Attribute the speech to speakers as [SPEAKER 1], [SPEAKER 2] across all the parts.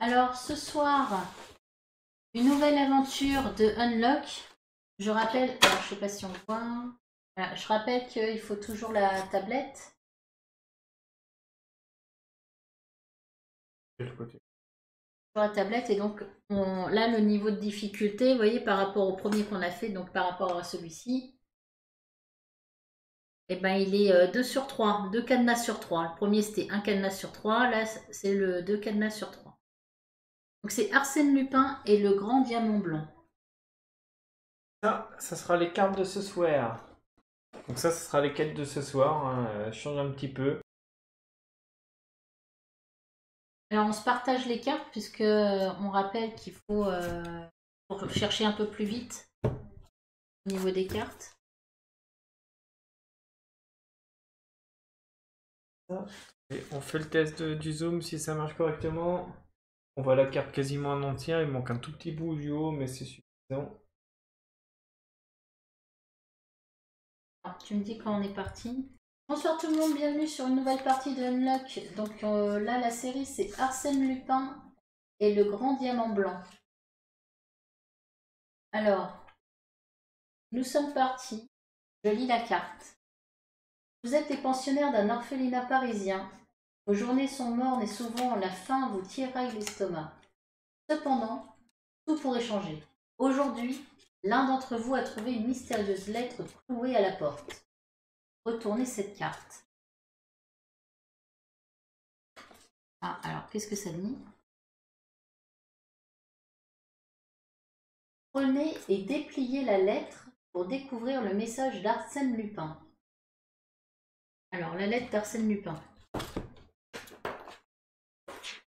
[SPEAKER 1] Alors, ce soir, une nouvelle aventure de Unlock. Je rappelle, alors, je sais pas si on voit. Voilà, je rappelle qu'il faut toujours la tablette.
[SPEAKER 2] Quel côté?
[SPEAKER 1] Sur la tablette, et donc, là, le niveau de difficulté, vous voyez, par rapport au premier qu'on a fait, donc par rapport à celui-ci, eh ben, il est 2 sur 3, 2 cadenas sur 3. Le premier, c'était un cadenas sur 3, là, c'est le 2 cadenas sur 3. Donc, c'est Arsène Lupin et le grand diamant blanc.
[SPEAKER 2] Ça sera les cartes de ce soir. Donc ça sera les quêtes de ce soir. Hein. Je change un petit peu.
[SPEAKER 1] Alors, on se partage les cartes, puisque on rappelle qu'il faut pour chercher un peu plus vite au niveau des cartes.
[SPEAKER 2] Et on fait le test du zoom si ça marche correctement. On voit la carte quasiment en entière. Il manque un tout petit bout du haut, mais c'est suffisant.
[SPEAKER 1] Alors, tu me dis quand on est parti. Bonsoir tout le monde, bienvenue sur une nouvelle partie de Unlock. Donc là, la série, c'est Arsène Lupin et le grand diamant blanc. Alors, nous sommes partis. Je lis la carte. Vous êtes les pensionnaires d'un orphelinat parisien. Vos journées sont mornes et souvent la faim vous tiraille l'estomac. Cependant, tout pourrait changer. Aujourd'hui, l'un d'entre vous a trouvé une mystérieuse lettre clouée à la porte. Retournez cette carte. Ah, alors, qu'est-ce que ça dit? Prenez et dépliez la lettre pour découvrir le message d'Arsène Lupin. Alors, la lettre d'Arsène Lupin.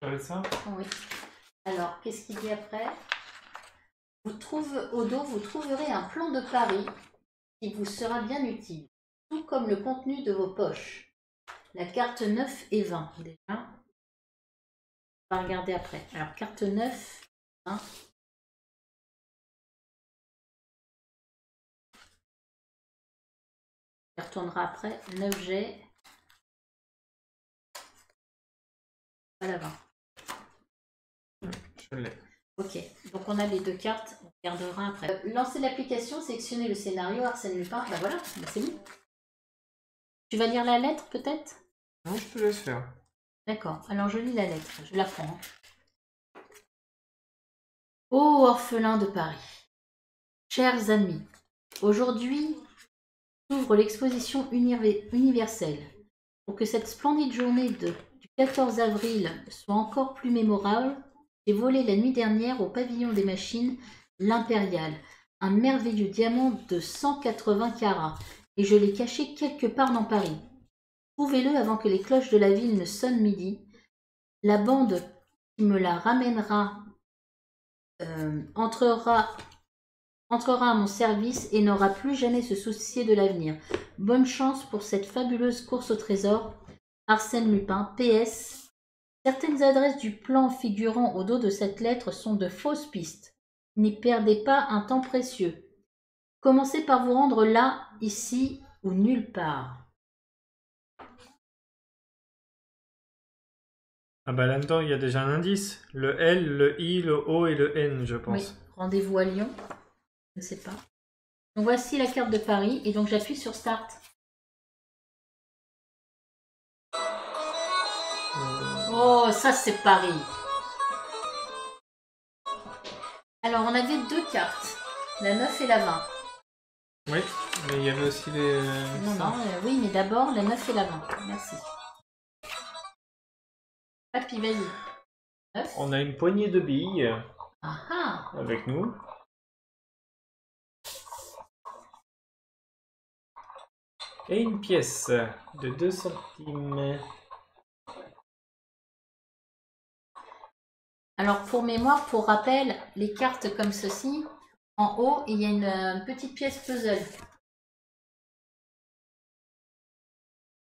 [SPEAKER 2] Avec ça?
[SPEAKER 1] Oui. Alors, qu'est-ce qu'il dit après? Au dos, vous trouverez un plan de Paris qui vous sera bien utile, tout comme le contenu de vos poches. La carte 9 et 20, déjà. On va regarder après. Alors, carte 9, 20. On retournera après. 9G. Voilà, 20.
[SPEAKER 2] Je l'ai.
[SPEAKER 1] Ok, donc on a les deux cartes, on regardera après. Lancer l'application, sélectionner le scénario, Arsène Lupin, ben voilà, ben c'est bon. Tu vas lire la lettre peut-être?
[SPEAKER 2] Non, je te laisse faire.
[SPEAKER 1] D'accord, alors je lis la lettre, je la prends. Ô orphelin de Paris, chers amis, aujourd'hui s'ouvre l'exposition universelle. Pour que cette splendide journée du 14 avril soit encore plus mémorable, j'ai volé la nuit dernière au pavillon des machines l'Impérial, un merveilleux diamant de 180 carats, et je l'ai caché quelque part dans Paris. Trouvez-le avant que les cloches de la ville ne sonnent midi. La bande qui me la ramènera entrera à mon service et n'aura plus jamais se soucier de l'avenir. Bonne chance pour cette fabuleuse course au trésor. Arsène Lupin. PS. Certaines adresses du plan figurant au dos de cette lettre sont de fausses pistes. N'y perdez pas un temps précieux. Commencez par vous rendre là, ici ou nulle part.
[SPEAKER 2] Ah bah là-dedans, il y a déjà un indice. Le L, le I, le O et le N, je pense.
[SPEAKER 1] Oui, rendez-vous à Lyon. Je ne sais pas. Donc voici la carte de Paris et donc j'appuie sur Start. Oh, ça c'est Paris. Alors on avait deux cartes, la 9 et la 20.
[SPEAKER 2] Oui, mais il y avait aussi les...
[SPEAKER 1] Non, oui, mais d'abord la 9 et la 20. Merci. Papy, vas-y. 9.
[SPEAKER 2] On a une poignée de billes
[SPEAKER 1] Ah ah.
[SPEAKER 2] avec nous. Et une pièce de 2 centimes.
[SPEAKER 1] Alors pour mémoire, pour rappel, les cartes comme ceci, en haut, il y a une petite pièce puzzle.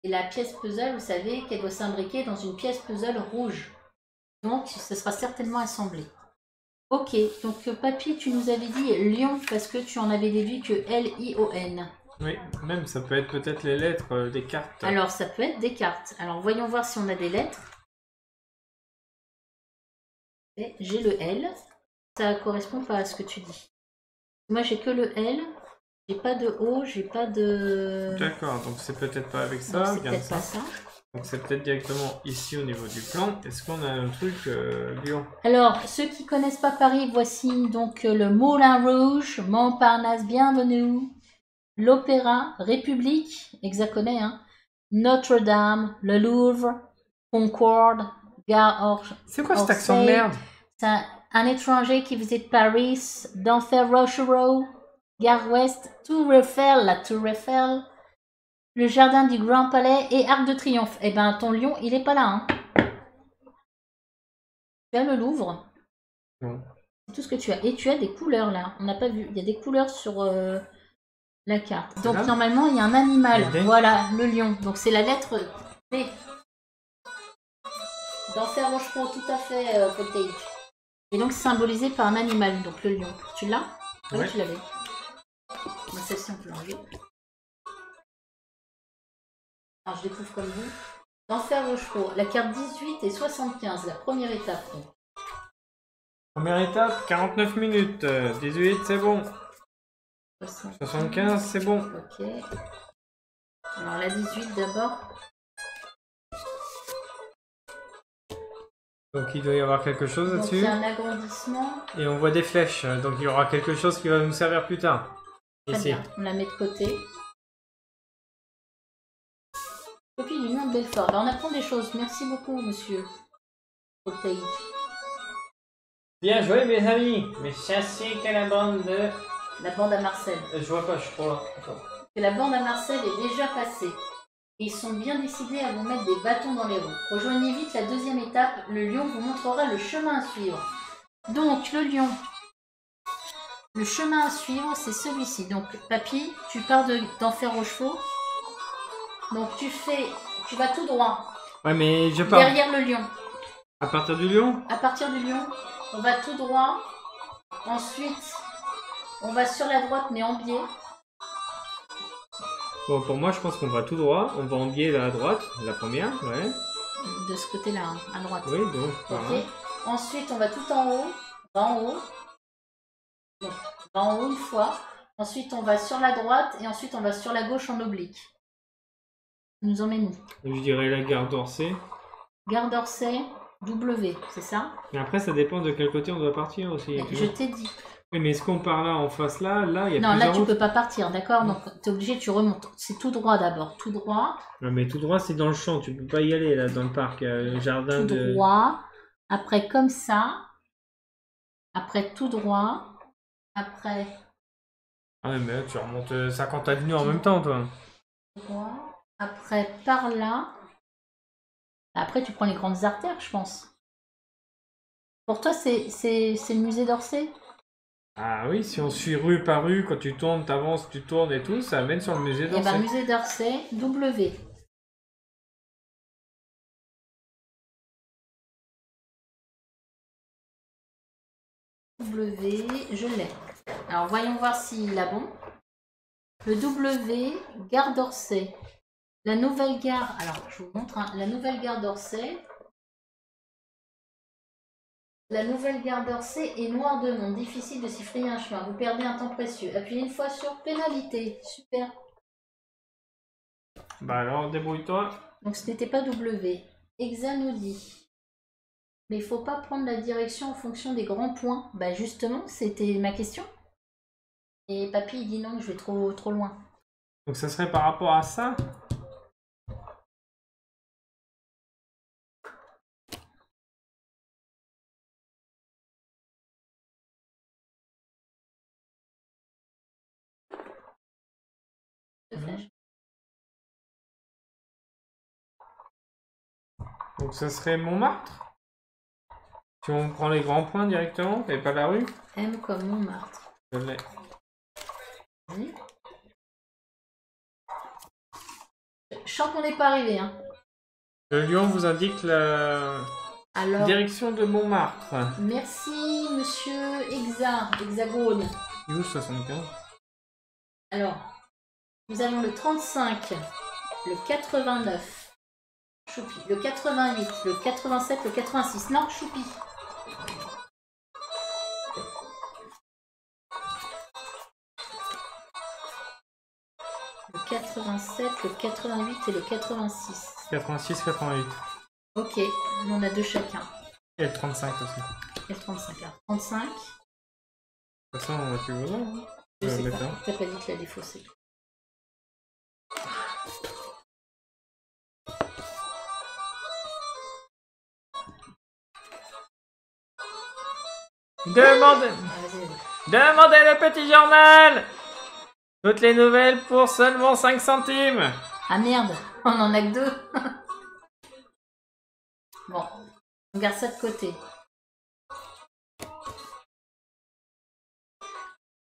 [SPEAKER 1] Et la pièce puzzle, vous savez qu'elle doit s'imbriquer dans une pièce puzzle rouge. Donc ce sera certainement assemblé. Ok, donc papy, tu nous avais dit Lyon parce que tu en avais déduit que L-I-O-N.
[SPEAKER 2] Oui, même ça peut être peut-être les lettres des cartes.
[SPEAKER 1] Alors ça peut être des cartes. Alors voyons voir si on a des lettres. Et j'ai le L. Ça correspond pas à ce que tu dis. Moi, j'ai que le L. J'ai pas de O, j'ai pas de...
[SPEAKER 2] D'accord, donc c'est peut-être pas avec ça.
[SPEAKER 1] Non, c'est
[SPEAKER 2] Regarde
[SPEAKER 1] peut-être pas ça.
[SPEAKER 2] Donc c'est peut-être directement ici au niveau du plan. Est-ce qu'on a un truc Lyon?
[SPEAKER 1] Alors, ceux qui connaissent pas Paris, voici donc le Moulin Rouge, Montparnasse, bienvenue, l'Opéra, République, Hexaconais, hein, Notre-Dame, le Louvre, Concorde, Gare
[SPEAKER 2] C'est quoi cet accent de merde?
[SPEAKER 1] C'est un étranger qui visite Paris, d'Enfer Rochereau, Gare Ouest, Tour Eiffel, la Tour Eiffel, le Jardin du Grand Palais et Arc de Triomphe. Eh ben, ton lion, il est pas là, hein. Tu as le Louvre.
[SPEAKER 2] Non.
[SPEAKER 1] C'est tout ce que tu as. Et tu as des couleurs là. On n'a pas vu. Il y a des couleurs sur la carte. Donc normalement, il y a un animal. Voilà, le lion. Donc c'est la lettre D. D'Enfer Rochereau, tout à fait, Voltaïque. Et donc symbolisé par un animal. Donc le lion. Tu l'as? Oui, tu l'avais. Celle-ci, on peut l'enlever. Alors je découvre comme vous. D'Enfer Rochereau. La carte 18 et 75. La première étape. Donc.
[SPEAKER 2] Première étape, 49 minutes. 18, c'est bon. 75, c'est bon.
[SPEAKER 1] Ok. Alors la 18 d'abord.
[SPEAKER 2] Donc il doit y avoir quelque chose là-dessus.
[SPEAKER 1] Il y a un agrandissement.
[SPEAKER 2] Et on voit des flèches. Donc il y aura quelque chose qui va nous servir plus tard.
[SPEAKER 1] Très
[SPEAKER 2] Ici.
[SPEAKER 1] bien. On la met de côté. Copie du nom de Belfort. Ben, on apprend des choses. Merci beaucoup, monsieur. Voltaïque.
[SPEAKER 2] Bien joué, mes amis. Mais chassez que la bande de...
[SPEAKER 1] La bande à Marcel.
[SPEAKER 2] Je vois pas, je suis trop là. Attends.
[SPEAKER 1] Que la bande à Marcel est déjà passée. Ils sont bien décidés à vous mettre des bâtons dans les roues. Rejoignez vite la deuxième étape. Le lion vous montrera le chemin à suivre. Donc, le lion. Le chemin à suivre, c'est celui-ci. Donc, Papy, tu pars d'Enfer Rochereau. Donc, tu vas tout droit.
[SPEAKER 2] Ouais, mais je pars.
[SPEAKER 1] Derrière le lion.
[SPEAKER 2] À partir du lion?
[SPEAKER 1] À partir du lion, on va tout droit. Ensuite, on va sur la droite, mais en biais.
[SPEAKER 2] Bon, pour moi, je pense qu'on va tout droit. On va en biais à droite, la première, ouais.
[SPEAKER 1] De ce côté-là, hein, à droite.
[SPEAKER 2] Oui, donc, voilà.
[SPEAKER 1] Ok. Ensuite, on va tout en haut. Va en haut. Donc, va en haut une fois. Ensuite, on va sur la droite. Et ensuite, on va sur la gauche en oblique. Nous emmène où?
[SPEAKER 2] Je dirais la gare d'Orsay.
[SPEAKER 1] Gare d'Orsay, W, c'est ça?
[SPEAKER 2] Mais après, ça dépend de quel côté on doit partir aussi.
[SPEAKER 1] Je t'ai dit.
[SPEAKER 2] Oui, mais est-ce qu'on part là, en face là? Là, il y a
[SPEAKER 1] non, là, tu
[SPEAKER 2] routes.
[SPEAKER 1] peux pas partir, d'accord? Donc, tu es obligé, tu remontes. C'est tout droit d'abord. Tout droit.
[SPEAKER 2] Non, mais tout droit, c'est dans le champ. Tu peux pas y aller, là, dans le parc. Le jardin
[SPEAKER 1] tout
[SPEAKER 2] de...
[SPEAKER 1] droit. Après, comme ça. Après, tout droit. Après...
[SPEAKER 2] Ah, mais tu remontes 50 avenues en même temps, toi.
[SPEAKER 1] Droit. Après, par là. Après, tu prends les grandes artères, je pense. Pour toi, c'est le musée d'Orsay?
[SPEAKER 2] Ah oui, si on suit rue par rue, quand tu tournes, t'avances, tu tournes et tout, ça amène sur le musée d'Orsay.
[SPEAKER 1] Eh ben, musée d'Orsay, W. W, je l'ai. Alors, voyons voir s'il a bon. Le W, gare d'Orsay. La nouvelle gare, alors je vous montre, hein, la nouvelle gare d'Orsay. La nouvelle gare d'Orsay est noire de monde, difficile de s'y frayer un chemin. Vous perdez un temps précieux. Appuyez une fois sur pénalité. Super.
[SPEAKER 2] Bah alors, débrouille-toi.
[SPEAKER 1] Donc ce n'était pas W. Exa nous dit. Mais il faut pas prendre la direction en fonction des grands points. Bah justement, c'était ma question. Et papy il dit non, je vais trop loin.
[SPEAKER 2] Donc ça serait par rapport à ça? Donc ça serait Montmartre? Si on prend les grands points directement, et pas la rue?
[SPEAKER 1] M comme Montmartre.
[SPEAKER 2] Je l'ai.
[SPEAKER 1] Oui. Je sens qu'on n'est pas arrivé. Hein.
[SPEAKER 2] Le lion vous indique la direction de Montmartre.
[SPEAKER 1] Merci, monsieur Hexagone.
[SPEAKER 2] Il est où 75?
[SPEAKER 1] Alors, nous avons le 35, le 89, Choupi, le 88, le 87, le 86. Non, Choupi. 87, le 88 et le 86.
[SPEAKER 2] 86, 88.
[SPEAKER 1] Ok, on a deux chacun.
[SPEAKER 2] Et le 35 aussi.
[SPEAKER 1] Et le 35. Alors, 35.
[SPEAKER 2] De toute façon, on a plus besoin. Hein.
[SPEAKER 1] Je sais
[SPEAKER 2] mettre
[SPEAKER 1] pas.
[SPEAKER 2] un.
[SPEAKER 1] T'as pas dit que la défausser.
[SPEAKER 2] Demandez le petit journal. Toutes les nouvelles pour seulement 5 centimes.
[SPEAKER 1] Ah merde, on en a que deux. Bon, on garde ça de côté.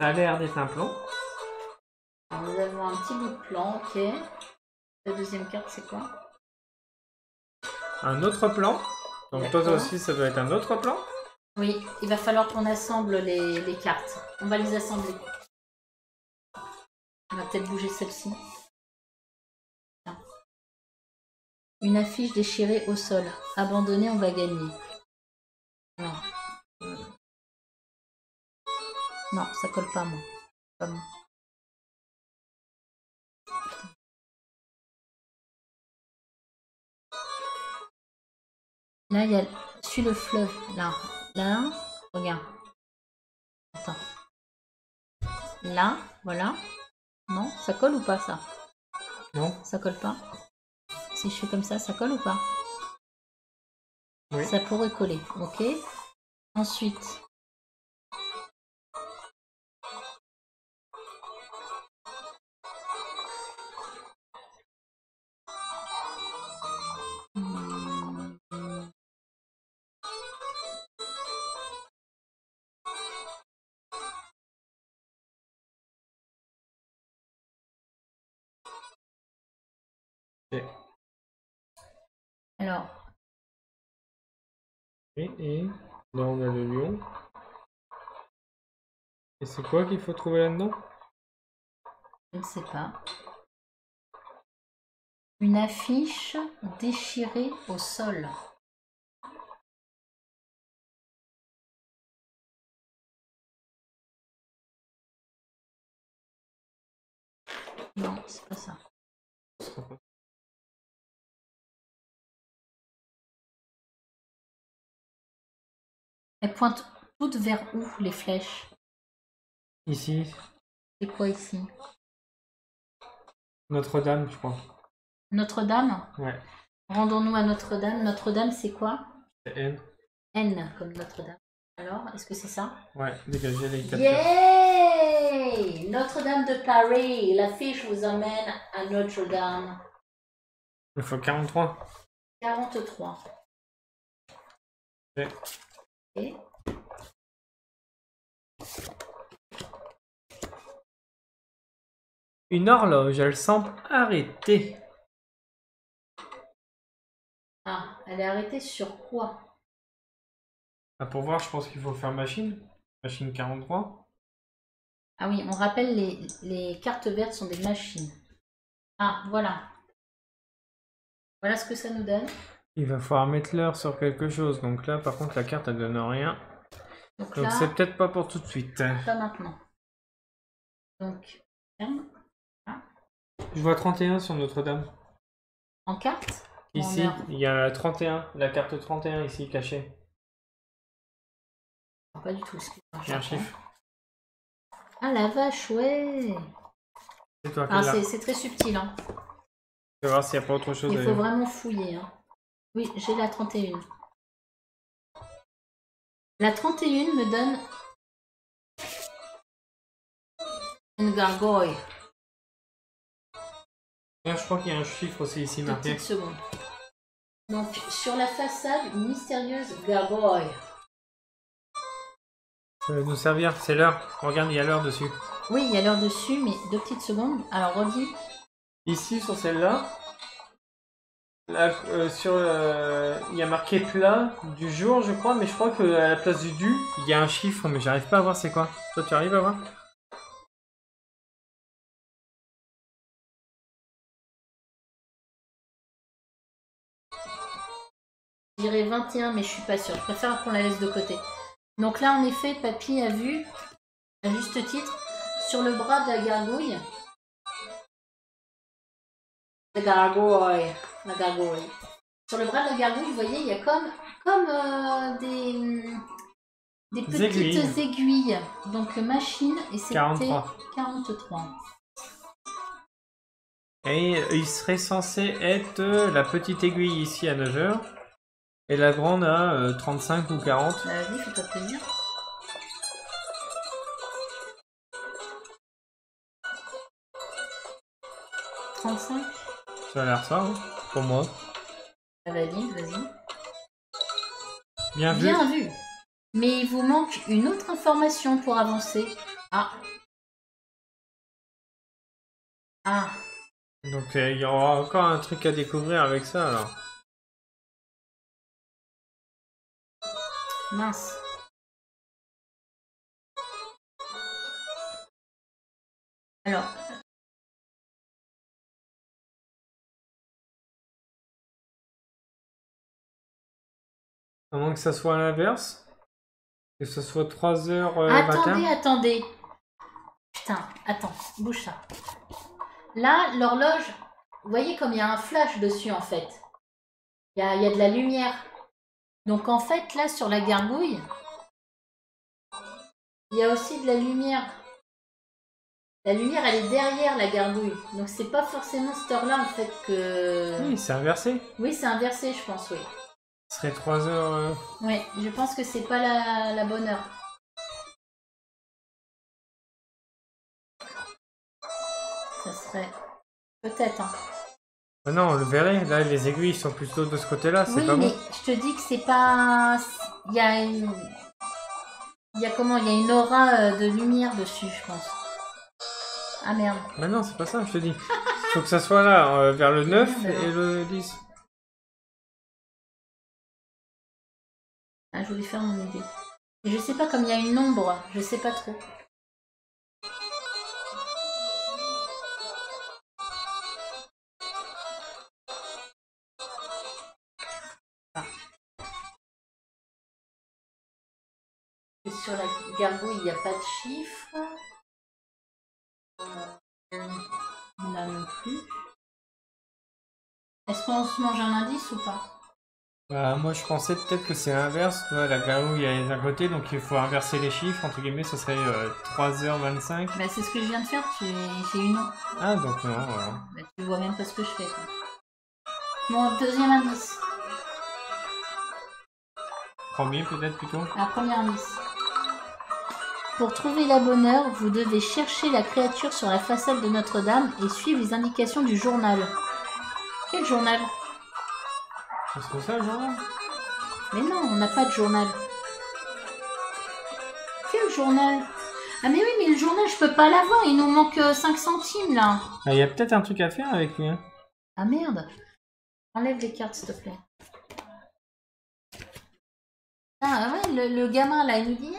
[SPEAKER 2] Ça a l'air d'être un plan.
[SPEAKER 1] Alors, nous avons un petit bout de plan, ok. La deuxième carte, c'est quoi?
[SPEAKER 2] Un autre plan. Donc toi aussi, ça doit être un autre plan.
[SPEAKER 1] Oui, il va falloir qu'on assemble les cartes. On va les assembler. On va peut-être bouger celle-ci. Une affiche déchirée au sol. Abandonnée, on va gagner. Non. Non, ça colle pas, moi. Pas moi. Là, il y a... Suis le fleuve. Là. Là. Regarde. Attends. Là. Voilà. Non, ça colle ou pas, ça?
[SPEAKER 2] Non.
[SPEAKER 1] Ça colle pas? Si je fais comme ça colle ou pas?
[SPEAKER 2] Oui.
[SPEAKER 1] Ça pourrait coller. Ok. Ensuite... Alors.
[SPEAKER 2] Et là, on a le lion. Et c'est quoi qu'il faut trouver là-dedans?
[SPEAKER 1] Je ne sais pas. Une affiche déchirée au sol. Non, c'est pas ça. Elles pointent toutes vers où, les flèches?
[SPEAKER 2] Ici.
[SPEAKER 1] C'est quoi ici?
[SPEAKER 2] Notre-Dame, je crois.
[SPEAKER 1] Notre-Dame?
[SPEAKER 2] Ouais.
[SPEAKER 1] Rendons-nous à Notre-Dame. Notre-Dame, c'est quoi?
[SPEAKER 2] C'est N.
[SPEAKER 1] N, comme Notre-Dame. Alors, est-ce que c'est ça?
[SPEAKER 2] Ouais, dégager les 4
[SPEAKER 1] Yay! Notre-Dame de Paris. L'affiche vous emmène à Notre-Dame.
[SPEAKER 2] Il faut 43.
[SPEAKER 1] 43.
[SPEAKER 2] Ouais.
[SPEAKER 1] Okay.
[SPEAKER 2] Une horloge, elle semble arrêtée.
[SPEAKER 1] Ah, elle est arrêtée sur quoi?
[SPEAKER 2] Ah, pour voir, je pense qu'il faut faire machine. Machine 43.
[SPEAKER 1] Ah oui, on rappelle, les cartes vertes sont des machines. Ah, voilà. Voilà ce que ça nous donne.
[SPEAKER 2] Il va falloir mettre l'heure sur quelque chose. Donc là, par contre, la carte, elle donne rien. Donc
[SPEAKER 1] là,
[SPEAKER 2] c'est peut-être pas pour tout de suite.
[SPEAKER 1] Pas maintenant. Donc,
[SPEAKER 2] ah. Je vois 31 sur Notre-Dame.
[SPEAKER 1] En carte?
[SPEAKER 2] Ici, il y a 31. La carte 31 ici, cachée.
[SPEAKER 1] Pas du tout.
[SPEAKER 2] Il y a un chiffre.
[SPEAKER 1] Ah la vache, ouais.
[SPEAKER 2] C'est toi qui
[SPEAKER 1] ah, c'est très subtil. Hein.
[SPEAKER 2] Je vais voir s'il n'y a pas autre chose.
[SPEAKER 1] Il faut vraiment fouiller. Hein. Oui, j'ai la 31. La 31 me donne une gargoyle.
[SPEAKER 2] Là, je crois qu'il y a un chiffre aussi ici marqué.
[SPEAKER 1] Petite seconde. Donc, sur la façade, une mystérieuse gargoyle.
[SPEAKER 2] Ça va nous servir, c'est l'heure. Regarde, il y a l'heure dessus.
[SPEAKER 1] Oui, il y a l'heure dessus, mais 2 petites secondes. Alors, redis.
[SPEAKER 2] Ici, sur celle-là, il y a marqué plat du jour, je crois, mais je crois qu'à la place du du, il y a un chiffre, mais j'arrive pas à voir c'est quoi. Toi, tu arrives à voir?
[SPEAKER 1] Je dirais 21, mais je suis pas sûre. Je préfère qu'on la laisse de côté. Donc là, en effet, Papy a vu, à juste titre, sur le bras de la gargouille, La gargouille. La gargouille. Sur le bras de la gargouille, vous voyez, il y a comme des petites aiguilles. Donc machine, et c'était 43.
[SPEAKER 2] Et il serait censé être la petite aiguille ici à 9h. Et la grande à 35 ou 40.
[SPEAKER 1] Vas-y, fais-toi plaisir. « 35 ».
[SPEAKER 2] Ça a l'air ça, hein, pour moi.
[SPEAKER 1] Vas-y.
[SPEAKER 2] Bien vu.
[SPEAKER 1] Bien vu. Mais il vous manque une autre information pour avancer. Ah.
[SPEAKER 2] Donc il y aura encore un truc à découvrir avec ça alors.
[SPEAKER 1] Mince. Alors.
[SPEAKER 2] À moins que ça soit à l'inverse. Que ce soit 3h21.
[SPEAKER 1] Attendez. Putain, attends, bouge ça. Là, l'horloge, vous voyez comme il y a un flash dessus en fait. Il y a de la lumière. Donc en fait, là, sur la gargouille, il y a aussi de la lumière. La lumière, elle est derrière la gargouille. Donc c'est pas forcément cette heure-là en fait que...
[SPEAKER 2] Oui, c'est inversé.
[SPEAKER 1] Oui, c'est inversé, je pense, oui.
[SPEAKER 2] Ce serait 3h...
[SPEAKER 1] Oui, je pense que c'est pas la bonne heure. Ça serait... Peut-être, hein.
[SPEAKER 2] Ah non, on le verrait. Là, les aiguilles sont plutôt de ce côté-là. C'est
[SPEAKER 1] oui,
[SPEAKER 2] pas
[SPEAKER 1] mais
[SPEAKER 2] bon.
[SPEAKER 1] je te dis que c'est pas... Il y a une... Il y a une aura de lumière dessus, je pense. Ah merde.
[SPEAKER 2] Mais non, c'est pas ça, je te dis. Faut que ça soit là, vers le 9 et le 10.
[SPEAKER 1] Ah, je voulais faire mon idée. Et je sais pas, comme il y a une ombre, je sais pas trop. Ah. Et sur la gargouille, il n'y a pas de chiffre. Là non plus. Est-ce qu'on se mange un indice ou pas?
[SPEAKER 2] Bah, moi, je pensais peut-être que c'est l'inverse. Tu vois, la gargouille est d'un côté, donc il faut inverser les chiffres. Entre guillemets, ça serait 3h25.
[SPEAKER 1] Bah, c'est ce que je viens de faire, j'ai une nom.
[SPEAKER 2] Ah, donc non, voilà.
[SPEAKER 1] Bah, tu vois même pas ce que je fais, quoi. Bon, deuxième indice.
[SPEAKER 2] Premier, peut-être plutôt.
[SPEAKER 1] Un premier indice. Pour trouver la bonne heure, vous devez chercher la créature sur la façade de Notre-Dame et suivre les indications du journal. Quel journal?
[SPEAKER 2] C'est ça, le journal?
[SPEAKER 1] Mais non, on n'a pas de journal. Quel journal? Ah mais oui, mais le journal, je peux pas l'avoir, il nous manque 5 centimes, là.
[SPEAKER 2] Ah, il y a peut-être un truc à faire avec lui, hein.
[SPEAKER 1] Ah merde. Enlève les cartes, s'il te plaît. Ah ouais, le gamin, là, il nous dit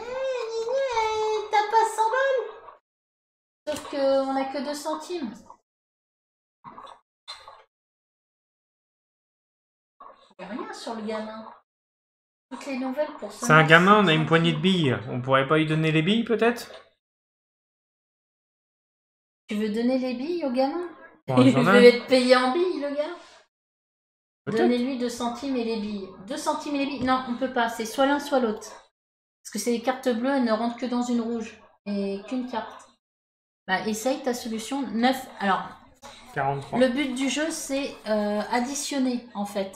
[SPEAKER 1] t'as pas 100 balles? Sauf qu'on a que 2 centimes. Il n'y a rien sur le gamin. Toutes les nouvelles pour ça.
[SPEAKER 2] C'est un gamin, on a une poignée de billes. On pourrait pas lui donner les billes, peut-être?
[SPEAKER 1] Tu veux donner les billes au gamin?
[SPEAKER 2] Bon,
[SPEAKER 1] Il veut être payé en billes, le gars. Donnez-lui 2 centimes et les billes. 2 centimes et les billes? Non, on peut pas. C'est soit l'un, soit l'autre. Parce que c'est les cartes bleues, elles ne rentrent que dans une rouge. Et qu'une carte. Bah, essaye ta solution. 9. Alors,
[SPEAKER 2] 43.
[SPEAKER 1] le but du jeu, c'est additionner, en fait.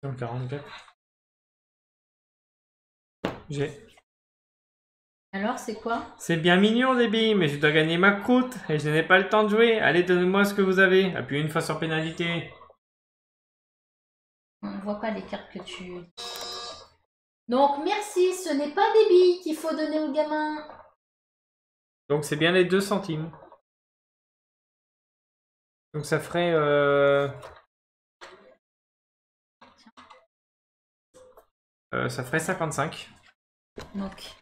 [SPEAKER 2] Donc 44. J'ai.
[SPEAKER 1] Alors, c'est quoi?
[SPEAKER 2] C'est bien mignon les billes, mais je dois gagner ma croûte et je n'ai pas le temps de jouer. Allez, donnez-moi ce que vous avez. Appuyez une fois sur pénalité.
[SPEAKER 1] On ne voit pas les cartes que tu... Donc, merci, ce n'est pas des billes qu'il faut donner au gamin.
[SPEAKER 2] Donc c'est bien les 2 centimes. Donc ça ferait... ça ferait 55.
[SPEAKER 1] Donc...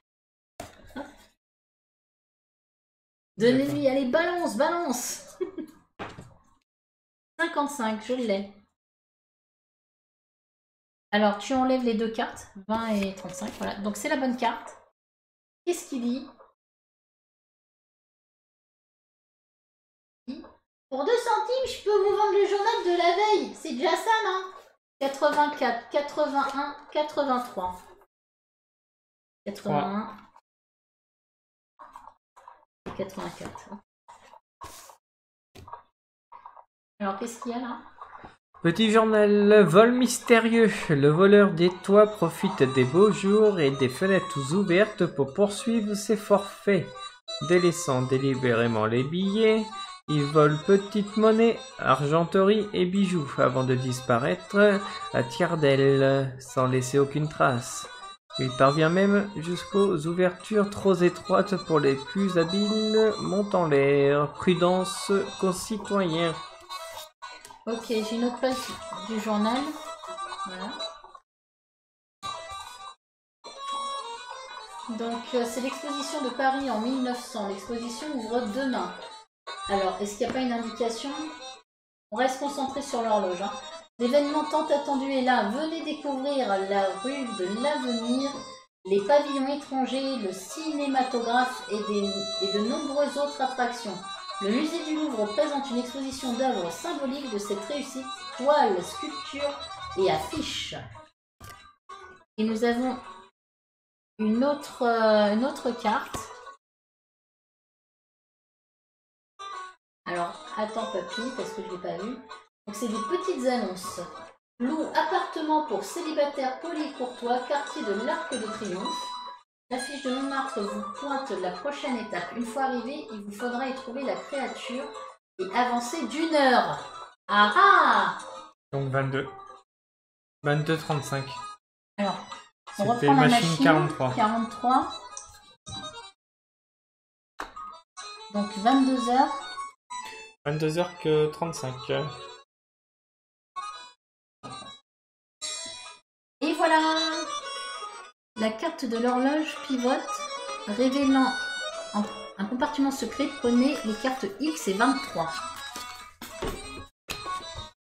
[SPEAKER 1] Donnez-lui, allez, balance, balance. 55, je l'ai. Alors, tu enlèves les 2 cartes, 20 et 35, voilà. Donc, c'est la bonne carte. Qu'est-ce qu'il dit? Pour 2 centimes, je peux vous vendre le journal de la veille. C'est déjà ça, non? 84, 81, 83. 81 et 84. Alors, qu'est-ce qu'il y a là?
[SPEAKER 2] Petit journal, vol mystérieux. Le voleur des toits profite des beaux jours et des fenêtres ouvertes pour poursuivre ses forfaits. Délaissant délibérément les billets, il vole petite monnaie, argenterie et bijoux avant de disparaître à tire-d'aile sans laisser aucune trace. Il parvient même jusqu'aux ouvertures trop étroites pour les plus habiles, monte en l'air. Prudence, concitoyens.
[SPEAKER 1] Ok, j'ai une autre page du journal. Voilà. Donc, c'est l'exposition de Paris en 1900. L'exposition ouvre demain. Alors, est-ce qu'il n'y a pas une indication? On reste concentré sur l'horloge. Hein. L'événement tant attendu est là. Venez découvrir la rue de l'Avenir, les pavillons étrangers, le cinématographe et de nombreuses autres attractions. Le musée du Louvre présente une exposition d'œuvres symboliques de cette réussite, toiles, sculptures et affiches. Et nous avons une autre carte. Alors, attends papy, parce que je ne l'ai pas vu. Donc c'est des petites annonces. Loue appartement pour célibataires polis courtois, quartier de l'Arc de Triomphe. L'affiche de Montmartre vous pointe la prochaine étape. Une fois arrivé, il vous faudra y trouver la créature et avancer d'1 heure. Ah ah!
[SPEAKER 2] Donc 22. 22,35.
[SPEAKER 1] Alors, on
[SPEAKER 2] C'était
[SPEAKER 1] reprend la
[SPEAKER 2] machine 43.
[SPEAKER 1] 43. Donc 22 heures.
[SPEAKER 2] 22h35.
[SPEAKER 1] Et voilà! La carte de l'horloge pivote, révélant un compartiment secret. Prenez les cartes X et 23.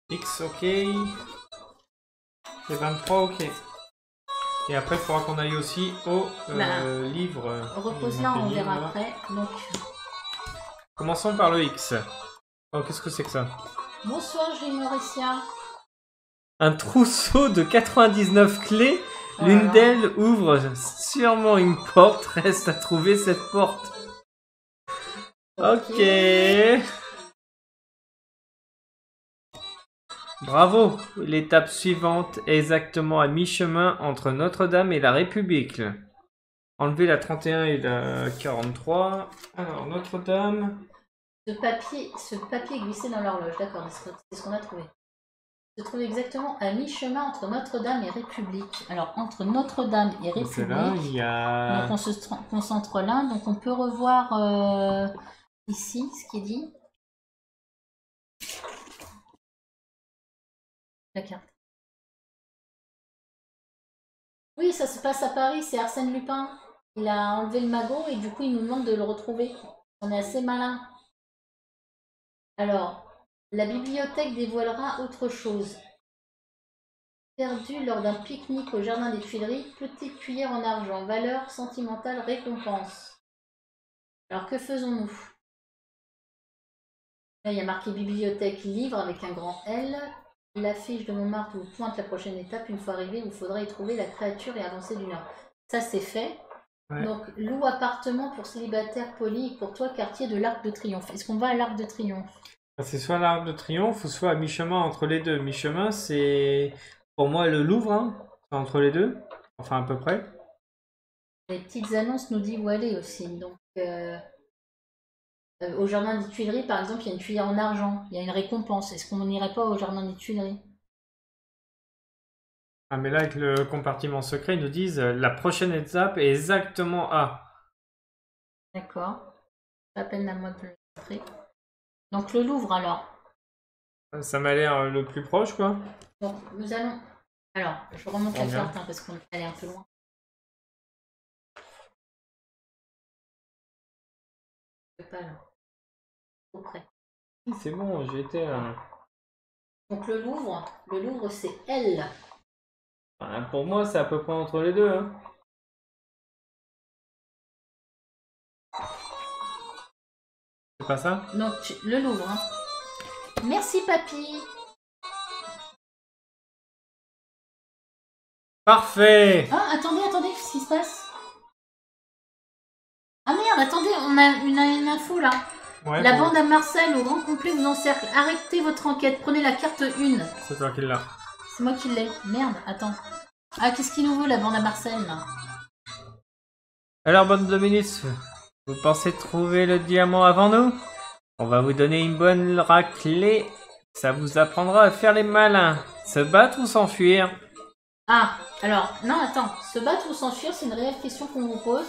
[SPEAKER 2] X, ok. Et 23, ok. Et après, il faudra qu'on aille aussi au livre.
[SPEAKER 1] Repose-la, on verra après. Donc...
[SPEAKER 2] Commençons par le X. Oh, qu'est-ce que c'est que ça?
[SPEAKER 1] Bonsoir, j'ai Mauricia.
[SPEAKER 2] Un trousseau de 99 clés. L'une d'elles ouvre sûrement une porte. Reste à trouver cette porte. Ok. Bravo. L'étape suivante est exactement à mi-chemin entre Notre-Dame et la République. Enlevez la 31 et la 43. Alors, Notre-Dame.
[SPEAKER 1] Ce papier est glissé dans l'horloge. D'accord, c'est ce qu'on a trouvé. Se trouve exactement à mi-chemin entre Notre-Dame et République. Alors, entre Notre-Dame et République,
[SPEAKER 2] là, il y a...
[SPEAKER 1] donc on se concentre là. Donc, on peut revoir ici ce qui est dit. La carte. Oui, ça se passe à Paris, c'est Arsène Lupin. Il a enlevé le magot et du coup, il nous demande de le retrouver. On est assez malin. Alors... La bibliothèque dévoilera autre chose. Perdu lors d'un pique-nique au jardin des Tuileries, petite cuillère en argent, valeur sentimentale, récompense. Alors que faisons-nous? Là, il y a marqué bibliothèque livre avec un grand L. L'affiche de Montmartre vous pointe la prochaine étape. Une fois arrivé, il vous faudra y trouver la créature et avancer d'1 heure. Ça, c'est fait. Ouais. Donc, loue appartement pour célibataire poli et pour toi, quartier de l'Arc de Triomphe. Est-ce qu'on va à l'Arc de Triomphe?
[SPEAKER 2] C'est soit l'Arc de Triomphe ou soit à mi-chemin entre les deux. Mi-chemin, c'est pour moi le Louvre, hein. C'est entre les deux, enfin à peu près.
[SPEAKER 1] Les petites annonces nous disent où aller aussi. Donc, au jardin des Tuileries, par exemple, il y a une cuillère en argent, il y a une récompense. Est-ce qu'on n'irait pas au jardin des Tuileries?
[SPEAKER 2] Ah, mais là, avec le compartiment secret, ils nous disent la prochaine étape est exactement à.
[SPEAKER 1] D'accord. Pas peine à moi de le montrer. Donc le Louvre alors.
[SPEAKER 2] Ça m'a l'air le plus proche quoi.
[SPEAKER 1] Donc nous allons... Alors, je remonte la carte hein, parce qu'on est un peu loin. Pas là. Trop près.
[SPEAKER 2] C'est bon, j'ai été...
[SPEAKER 1] Donc le Louvre c'est L.
[SPEAKER 2] Enfin, pour moi c'est à peu près entre les deux. Hein. C'est pas ça?
[SPEAKER 1] Donc le Louvre. Hein. Merci, papy.
[SPEAKER 2] Parfait.
[SPEAKER 1] Ah, attendez, qu'est-ce qui se passe? Ah merde, attendez, on a une info là.
[SPEAKER 2] Ouais,
[SPEAKER 1] La
[SPEAKER 2] bon,
[SPEAKER 1] bande à Marcel au grand complet vous encercle. Arrêtez votre enquête, prenez la carte 1.
[SPEAKER 2] c'est toi qui l'as.
[SPEAKER 1] C'est moi qui l'ai. Merde, attends. Ah, qu'est-ce qu'il nous veut la bande à Marcel là?
[SPEAKER 2] Alors, bonne Dominus, vous pensez trouver le diamant avant nous? On va vous donner une bonne raclée. Ça vous apprendra à faire les malins. Se battre ou s'enfuir?
[SPEAKER 1] Ah, alors, non, attends. Se battre ou s'enfuir, c'est une réelle question qu'on vous pose.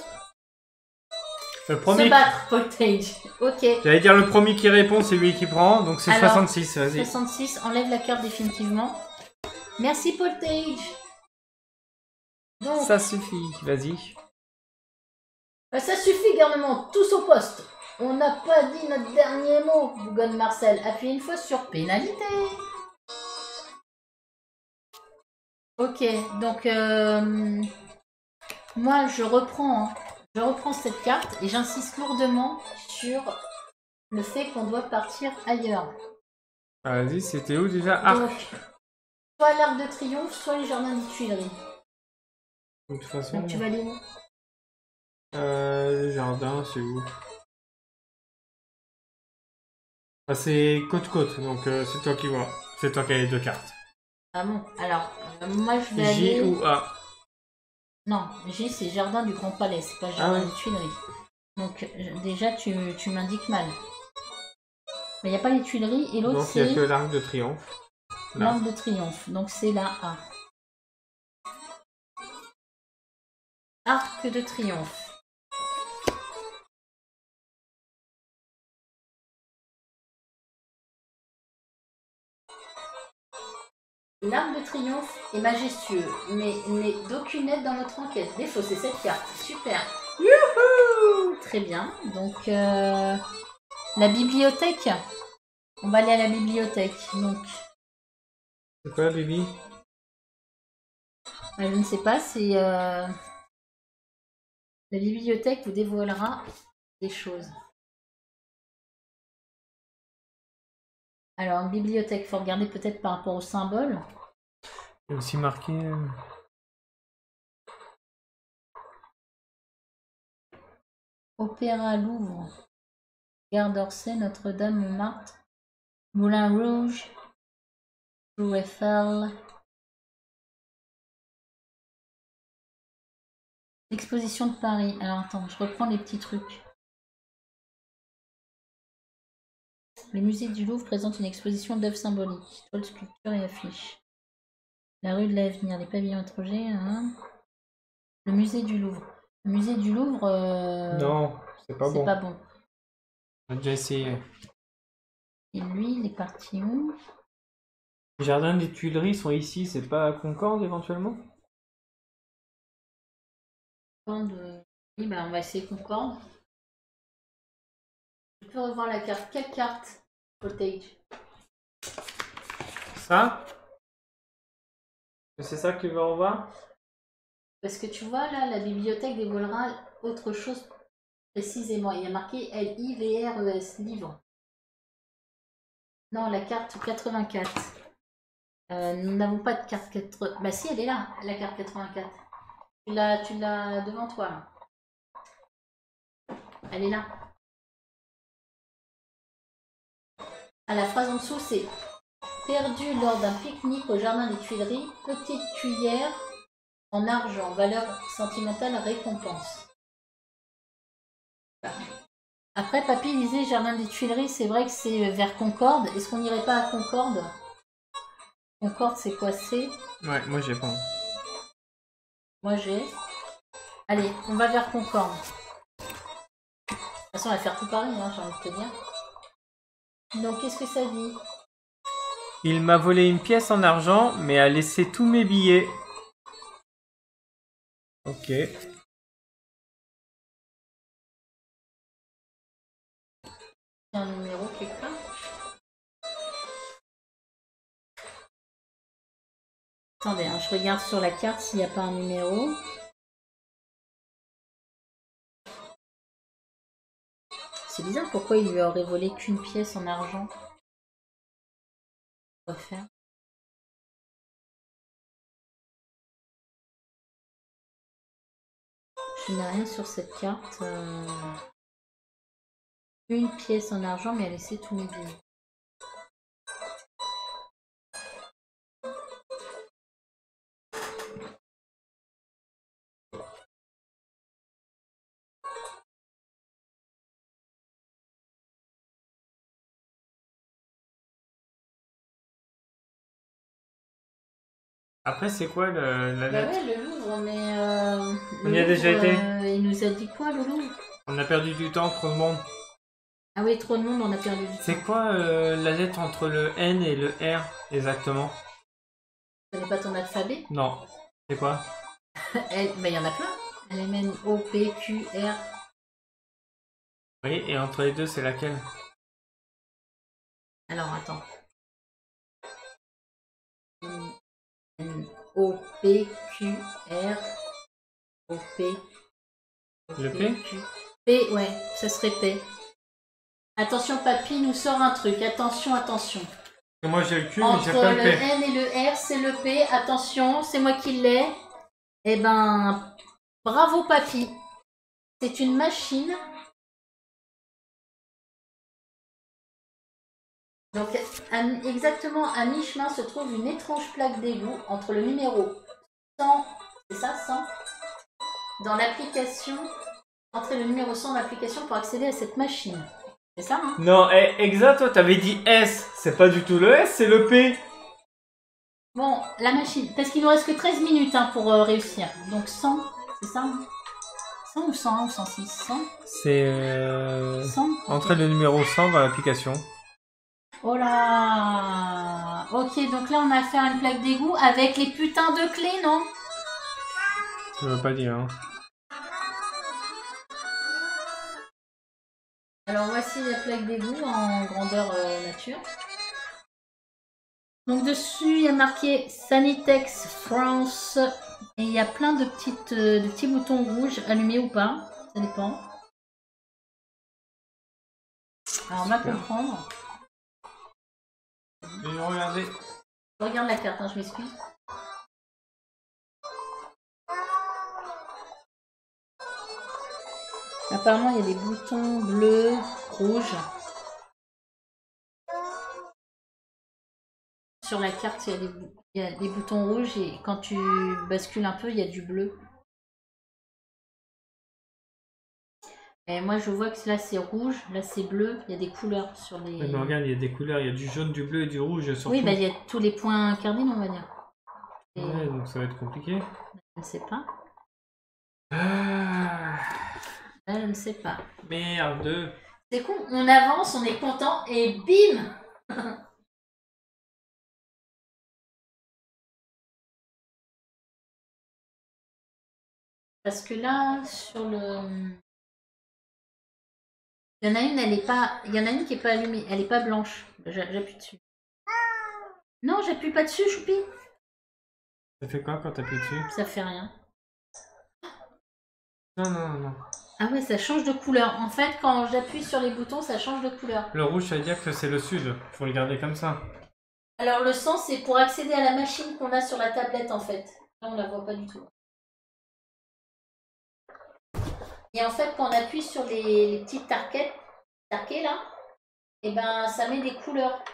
[SPEAKER 2] Le premier.
[SPEAKER 1] Se battre, Voltage. Ok.
[SPEAKER 2] J'allais dire le premier qui répond, c'est lui qui prend. Donc c'est
[SPEAKER 1] Alors,
[SPEAKER 2] 66, vas-y.
[SPEAKER 1] 66, enlève la carte définitivement. Merci, Voltage. Donc,
[SPEAKER 2] Ça suffit, vas-y.
[SPEAKER 1] ça suffit, garnement. Tous au poste. On n'a pas dit notre dernier mot, bougonne Marcel. Appuyez une fois sur pénalité. Ok, donc moi je reprends cette carte et j'insiste lourdement sur le fait qu'on doit partir ailleurs.
[SPEAKER 2] Ah, vas-y, c'était où déjà? Arc.
[SPEAKER 1] Donc, soit l'Arc de Triomphe, soit les Jardins des Tuileries.
[SPEAKER 2] De toute façon.
[SPEAKER 1] Donc tu vas aller où?
[SPEAKER 2] Le jardin, c'est où? Ah, c'est côte-côte, donc c'est toi qui vois. C'est toi qui as les deux cartes.
[SPEAKER 1] Ah bon, alors moi je vais
[SPEAKER 2] J
[SPEAKER 1] aller...
[SPEAKER 2] ou A?
[SPEAKER 1] Non, J c'est Jardin du Grand Palais, c'est pas Jardin
[SPEAKER 2] Ah ouais.
[SPEAKER 1] des Tuileries. Donc déjà tu m'indiques mal. Mais il n'y a pas les Tuileries et l'autre
[SPEAKER 2] Donc il n'y a
[SPEAKER 1] c'est
[SPEAKER 2] que l'Arc de Triomphe. Là.
[SPEAKER 1] l'Arc de Triomphe. Donc c'est la A. Arc de Triomphe. L'Arc de Triomphe est majestueux, mais n'est d'aucune aide dans notre enquête. Défaussez cette carte. Super. Youhou! Très bien. Donc, la bibliothèque. On va aller à la bibliothèque. Donc,
[SPEAKER 2] C'est quoi, Bibi?
[SPEAKER 1] je ne sais pas, c'est... la bibliothèque vous dévoilera des choses. Alors, une bibliothèque, il faut regarder peut-être par rapport au symbole.
[SPEAKER 2] Il y a aussi marqué...
[SPEAKER 1] Opéra Louvre, Gare d'Orsay, Notre-Dame, Montmartre, Moulin Rouge, Tour Eiffel. Exposition de Paris. Alors attends, je reprends les petits trucs. Le musée du Louvre présente une exposition d'œuvres symboliques, toiles, sculptures et affiches. La rue de l'Avenir, les pavillons étrangers. Hein. Le musée du Louvre. Le musée du Louvre.
[SPEAKER 2] Non, c'est pas bon.
[SPEAKER 1] C'est pas bon.
[SPEAKER 2] On a déjà essayé.
[SPEAKER 1] Et lui, il est parti où?
[SPEAKER 2] Les jardins des Tuileries sont ici, c'est pas à Concorde éventuellement?
[SPEAKER 1] Concorde. Oui, bah on va essayer Concorde. Je peux revoir la carte. Quelle carte? Voltage.
[SPEAKER 2] Ça? C'est ça que tu veux revoir?
[SPEAKER 1] Parce que tu vois, là, la bibliothèque dévoilera autre chose précisément. Il y a marqué L-I-V-R-E-S, livre. Non, la carte 84. Nous n'avons pas de carte 80. Bah si, elle est là, la carte 84. Tu l'as devant toi, là. Elle est là. Ah, la phrase en dessous, c'est perdu lors d'un pique-nique au jardin des Tuileries, petite cuillère en argent, valeur sentimentale, récompense. Après, papy disait jardin des Tuileries, c'est vrai que c'est vers Concorde. Est-ce qu'on n'irait pas à Concorde? Concorde, c'est quoi? C'est...
[SPEAKER 2] Ouais, moi j'ai pas.
[SPEAKER 1] Moi j'ai. Allez, on va vers Concorde. De toute façon, on va faire tout pareil, hein, j'ai envie de te dire. Donc, qu'est-ce que ça dit?
[SPEAKER 2] Il m'a volé une pièce en argent, mais a laissé tous mes billets. Ok.
[SPEAKER 1] Il y a un numéro quelque part. Attendez, hein, je regarde sur la carte s'il n'y a pas un numéro. C'est bizarre pourquoi il lui aurait volé qu'une pièce en argent. Quoi faire? Je n'ai rien sur cette carte. Une pièce en argent, mais elle essaie tous mes billes.
[SPEAKER 2] Après, c'est quoi la
[SPEAKER 1] Bah
[SPEAKER 2] lettre?
[SPEAKER 1] ouais, le Louvre, mais...
[SPEAKER 2] On y a déjà été.
[SPEAKER 1] Il nous a dit quoi, le Louvre?
[SPEAKER 2] On a perdu du temps, trop de monde.
[SPEAKER 1] Ah oui, trop de monde, on a perdu du temps.
[SPEAKER 2] C'est quoi la lettre entre le N et le R, exactement?
[SPEAKER 1] Tu connais pas ton alphabet?
[SPEAKER 2] Non. C'est quoi?
[SPEAKER 1] Bah il y en a plein. L, M, N, O, P, Q, R.
[SPEAKER 2] Oui, et entre les deux, c'est laquelle?
[SPEAKER 1] Alors, attends. N, O, P, Q, R. O, P.
[SPEAKER 2] Le P?
[SPEAKER 1] Q. P, ouais, ça serait P. Attention, papy nous sort un truc. Attention, attention.
[SPEAKER 2] Moi, j'ai le Q, mais j'ai
[SPEAKER 1] Entre
[SPEAKER 2] pas
[SPEAKER 1] le
[SPEAKER 2] le P.
[SPEAKER 1] N et le R, c'est le P. Attention, c'est moi qui l'ai. Eh ben, bravo, papy. C'est une machine. Donc, exactement à mi-chemin se trouve une étrange plaque d'égout entre le numéro 100, c'est ça, 100, dans l'application, entrez le numéro 100 dans l'application pour accéder à cette machine. C'est ça, hein?
[SPEAKER 2] Non, exact, toi, t'avais dit S. C'est pas du tout le S, c'est le P.
[SPEAKER 1] Bon, la machine, parce qu'il nous reste que 13 minutes hein, pour réussir. Donc 100, c'est ça, hein? 100 ou 101 ou 106? 100?
[SPEAKER 2] C'est
[SPEAKER 1] 100?
[SPEAKER 2] entrer le numéro 100 dans l'application.
[SPEAKER 1] Oh là! Ok, donc là on a fait une plaque d'égout avec les putains de clés, non?
[SPEAKER 2] Ça veut pas dire, hein.
[SPEAKER 1] Alors voici la plaque d'égout en grandeur nature. Donc dessus il y a marqué Sanitex France et il y a plein de petits boutons rouges allumés ou pas, ça dépend. Alors on va comprendre.
[SPEAKER 2] Regardez.
[SPEAKER 1] Je regarde la carte, hein, je m'excuse. Apparemment, il y a des boutons bleus, rouges. Sur la carte, il y a des boutons rouges et quand tu bascules un peu, il y a du bleu. Et moi, je vois que là, c'est rouge, là, c'est bleu. Il y a des couleurs sur les...
[SPEAKER 2] Mais regarde, il y a des couleurs, il y a du jaune, du bleu et du rouge surtout.
[SPEAKER 1] Oui, bah, il y a tous les points cardinaux, on va dire. Et...
[SPEAKER 2] Ouais, donc ça va être compliqué.
[SPEAKER 1] Je ne sais pas.
[SPEAKER 2] Ah,
[SPEAKER 1] Là, je ne sais pas.
[SPEAKER 2] merde.
[SPEAKER 1] C'est con, on avance, on est content et bim. Parce que là, sur le... Il y en a une, elle est pas... Il y en a une qui est pas allumée, elle est pas blanche. J'appuie dessus. Non, j'appuie pas dessus, Choupi.
[SPEAKER 2] Ça fait quoi quand t'appuies dessus?
[SPEAKER 1] Ça fait rien.
[SPEAKER 2] Non, non, non.
[SPEAKER 1] Ah ouais, ça change de couleur. En fait, quand j'appuie sur les boutons, ça change de couleur.
[SPEAKER 2] Le rouge, ça veut dire que c'est le sud. Faut le garder comme ça.
[SPEAKER 1] Alors le sang, c'est pour accéder à la machine qu'on a sur la tablette, en fait. Là, on la voit pas du tout. Et en fait, quand on appuie sur les petites tarquets là, et ben ça met des couleurs.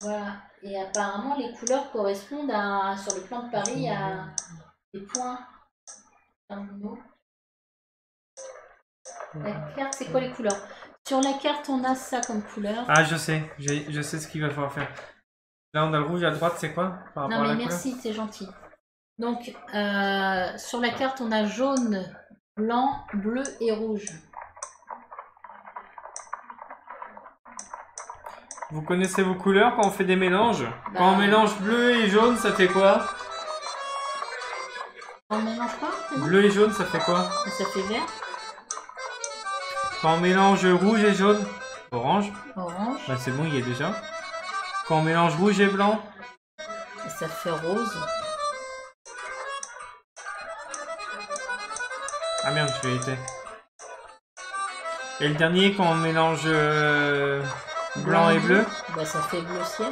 [SPEAKER 1] Voilà. Et apparemment, les couleurs correspondent à, sur le plan de Paris à des points cardinaux. La carte, c'est quoi les couleurs? Sur la carte, on a ça comme couleur.
[SPEAKER 2] Ah, je sais. Je sais ce qu'il va falloir faire. Là, on a le rouge à droite, c'est quoi par rapport
[SPEAKER 1] Non,
[SPEAKER 2] à
[SPEAKER 1] mais
[SPEAKER 2] la
[SPEAKER 1] merci, c'est gentil. Donc, sur la carte, on a jaune, blanc, bleu et rouge.
[SPEAKER 2] Vous connaissez vos couleurs quand on fait des mélanges?
[SPEAKER 1] Bah,
[SPEAKER 2] Quand on mélange bleu et jaune, ça fait quoi?
[SPEAKER 1] On mélange quoi?
[SPEAKER 2] Bleu et jaune, ça fait quoi?
[SPEAKER 1] Ça fait vert.
[SPEAKER 2] Quand on mélange rouge et jaune, orange.
[SPEAKER 1] Orange.
[SPEAKER 2] Bah c'est bon, il y est déjà. Quand on mélange rouge et blanc,
[SPEAKER 1] Ça fait rose.
[SPEAKER 2] Ah merde, tu l'as été. Et le dernier, quand on mélange blanc et bleu.
[SPEAKER 1] Bah ça fait bleu ciel.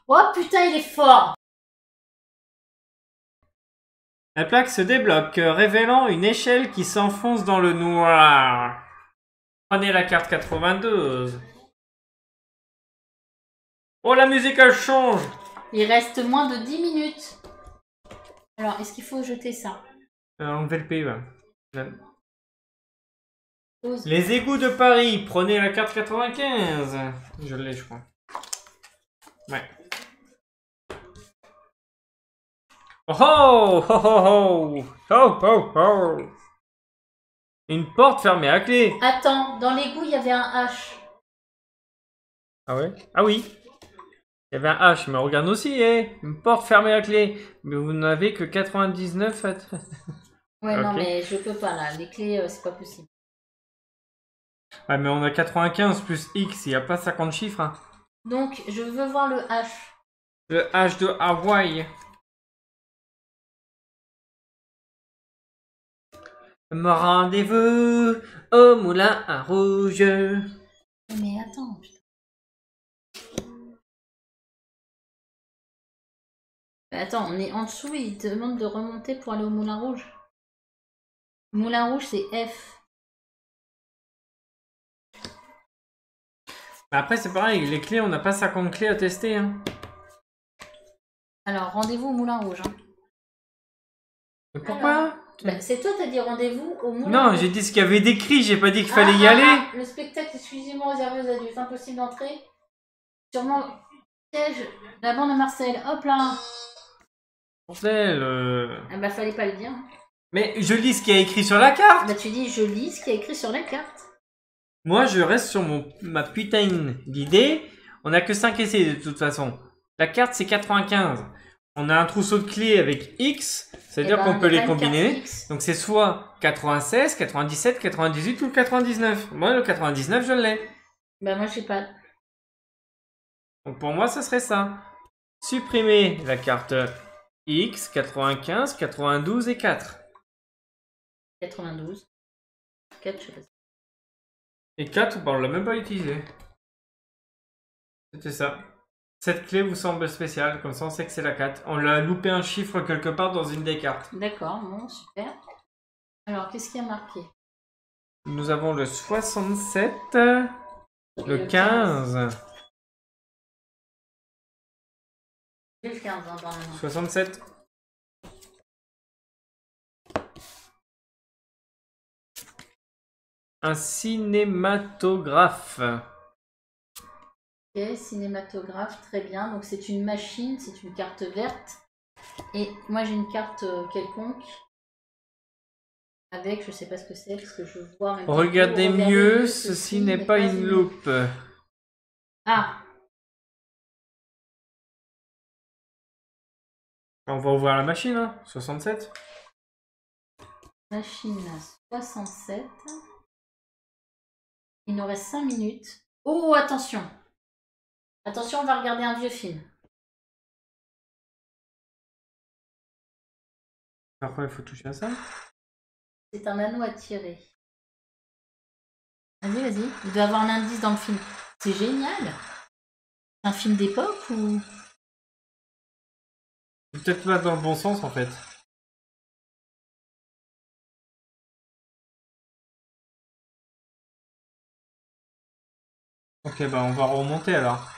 [SPEAKER 1] Oh putain, il est fort!
[SPEAKER 2] La plaque se débloque, révélant une échelle qui s'enfonce dans le noir. Prenez la carte 92. Oh, la musique, elle change!
[SPEAKER 1] Il reste moins de 10 minutes. Alors, est-ce qu'il faut jeter ça?
[SPEAKER 2] Enlevez le pays, ouais.
[SPEAKER 1] Pause.
[SPEAKER 2] Les égouts de Paris, prenez la carte 95. Je l'ai, je crois. Ouais. Oh oh oh oh oh oh oh. Une porte fermée à clé.
[SPEAKER 1] Attends, dans l'égout, il y avait un H.
[SPEAKER 2] Ah ouais? Ah oui. Il y avait un H, mais regarde aussi, une porte fermée à clé. Mais vous n'avez que 99 à...
[SPEAKER 1] Ouais, non,
[SPEAKER 2] Ok.
[SPEAKER 1] mais je peux pas là. Les clés, c'est pas possible.
[SPEAKER 2] Ah, mais on a 95 plus X, il n'y a pas 50 chiffres. Hein.
[SPEAKER 1] Donc, je veux voir le H.
[SPEAKER 2] Le H de Hawaï. Rendez-vous au moulin à rouge.
[SPEAKER 1] Mais attends, putain. Attends, on est en dessous, il demande de remonter pour aller au Moulin Rouge. Le Moulin Rouge, c'est F.
[SPEAKER 2] Après, c'est pareil, les clés, on n'a pas 50 clés à tester. Hein.
[SPEAKER 1] Alors, rendez-vous au Moulin Rouge. Hein.
[SPEAKER 2] Mais pourquoi?
[SPEAKER 1] Bah, c'est toi, t'as dit rendez-vous au Moulin
[SPEAKER 2] Non,
[SPEAKER 1] Rouge.
[SPEAKER 2] j'ai dit ce qu'il y avait décrit, j'ai pas dit qu'il fallait y aller.
[SPEAKER 1] Le spectacle exclusivement réservé aux adultes. Impossible d'entrer. Sûrement piège. La bande à Marcel. Hop là.
[SPEAKER 2] Bordel.
[SPEAKER 1] Ah bah, fallait pas le dire.
[SPEAKER 2] Mais je lis ce qu'il y a écrit sur la carte.
[SPEAKER 1] Bah, tu dis, je lis ce qu'il y a écrit sur la carte.
[SPEAKER 2] Moi, je reste sur ma putain d'idée. On a que 5 essais de toute façon. La carte, c'est 95. On a un trousseau de clés avec X. C'est-à-dire qu'on peut les combiner. Donc, c'est soit 96, 97, 98 ou le 99. Moi, le 99, je l'ai.
[SPEAKER 1] Bah, moi, je sais pas.
[SPEAKER 2] Donc, pour moi, ce serait ça. Supprimer la carte X, 95, 92 et 4.
[SPEAKER 1] 92. 4, je sais pas.
[SPEAKER 2] Et 4, on l'a même pas utilisé. C'était ça. Cette clé vous semble spéciale, comme ça on sait que c'est la 4. On l'a loupé un chiffre quelque part dans une des cartes.
[SPEAKER 1] D'accord, bon, super. Alors, qu'est-ce qu'il y a marqué?
[SPEAKER 2] Nous avons le 67, le 15.
[SPEAKER 1] J'ai le 15 hein, dans la main.
[SPEAKER 2] 67. Un cinématographe.
[SPEAKER 1] Ok, cinématographe, très bien. Donc c'est une machine, c'est une carte verte. Et moi j'ai une carte quelconque. Avec, je sais pas ce que c'est, parce que je vois... Même
[SPEAKER 2] Regardez mieux, ceci n'est pas une loupe.
[SPEAKER 1] Ah,
[SPEAKER 2] On va ouvrir la machine, hein. 67.
[SPEAKER 1] machine 67. Il nous reste 5 minutes. Oh, attention! Attention, on va regarder un vieux film.
[SPEAKER 2] Parfois il faut toucher à ça.
[SPEAKER 1] C'est un anneau à tirer. Vas-y, vas-y. Il doit avoir un indice dans le film. C'est génial! C'est un film d'époque ou...
[SPEAKER 2] Peut-être pas dans le bon sens en fait. Ok, bah on va remonter alors.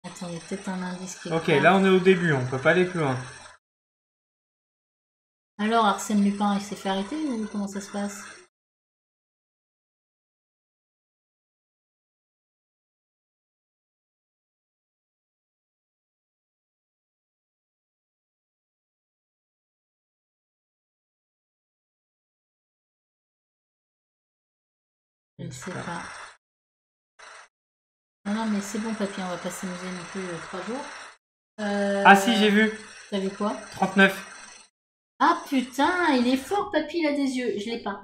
[SPEAKER 1] Attends, il y a peut-être un indice qui est...
[SPEAKER 2] Ok, là on est au début, on peut pas aller plus loin.
[SPEAKER 1] Alors, Arsène Lupin, il s'est fait arrêter ou comment ça se passe? Je ne sais pas. Non, non, mais c'est bon, papy, on va pas s'amuser non plus 3 jours.
[SPEAKER 2] Ah si, j'ai vu.
[SPEAKER 1] T'as vu quoi?
[SPEAKER 2] 39.
[SPEAKER 1] Ah putain, il est fort, papy, il a des yeux. Je l'ai pas.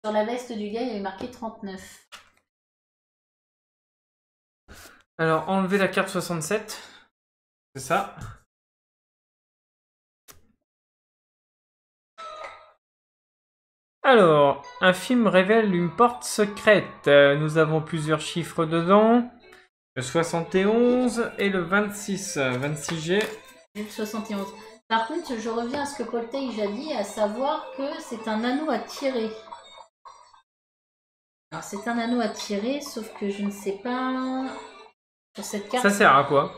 [SPEAKER 1] Sur la veste du gars, il y avait marqué 39.
[SPEAKER 2] Alors, enlever la carte 67. C'est ça. Alors, un film révèle une porte secrète. Nous avons plusieurs chiffres dedans. Le 71 et le 26. 26G.
[SPEAKER 1] J'ai le 71. Par contre, je reviens à ce que Paul Tage a dit, à savoir que c'est un anneau à tirer. Alors, c'est un anneau à tirer, sauf que je ne sais pas... Sur cette carte...
[SPEAKER 2] Ça sert à quoi?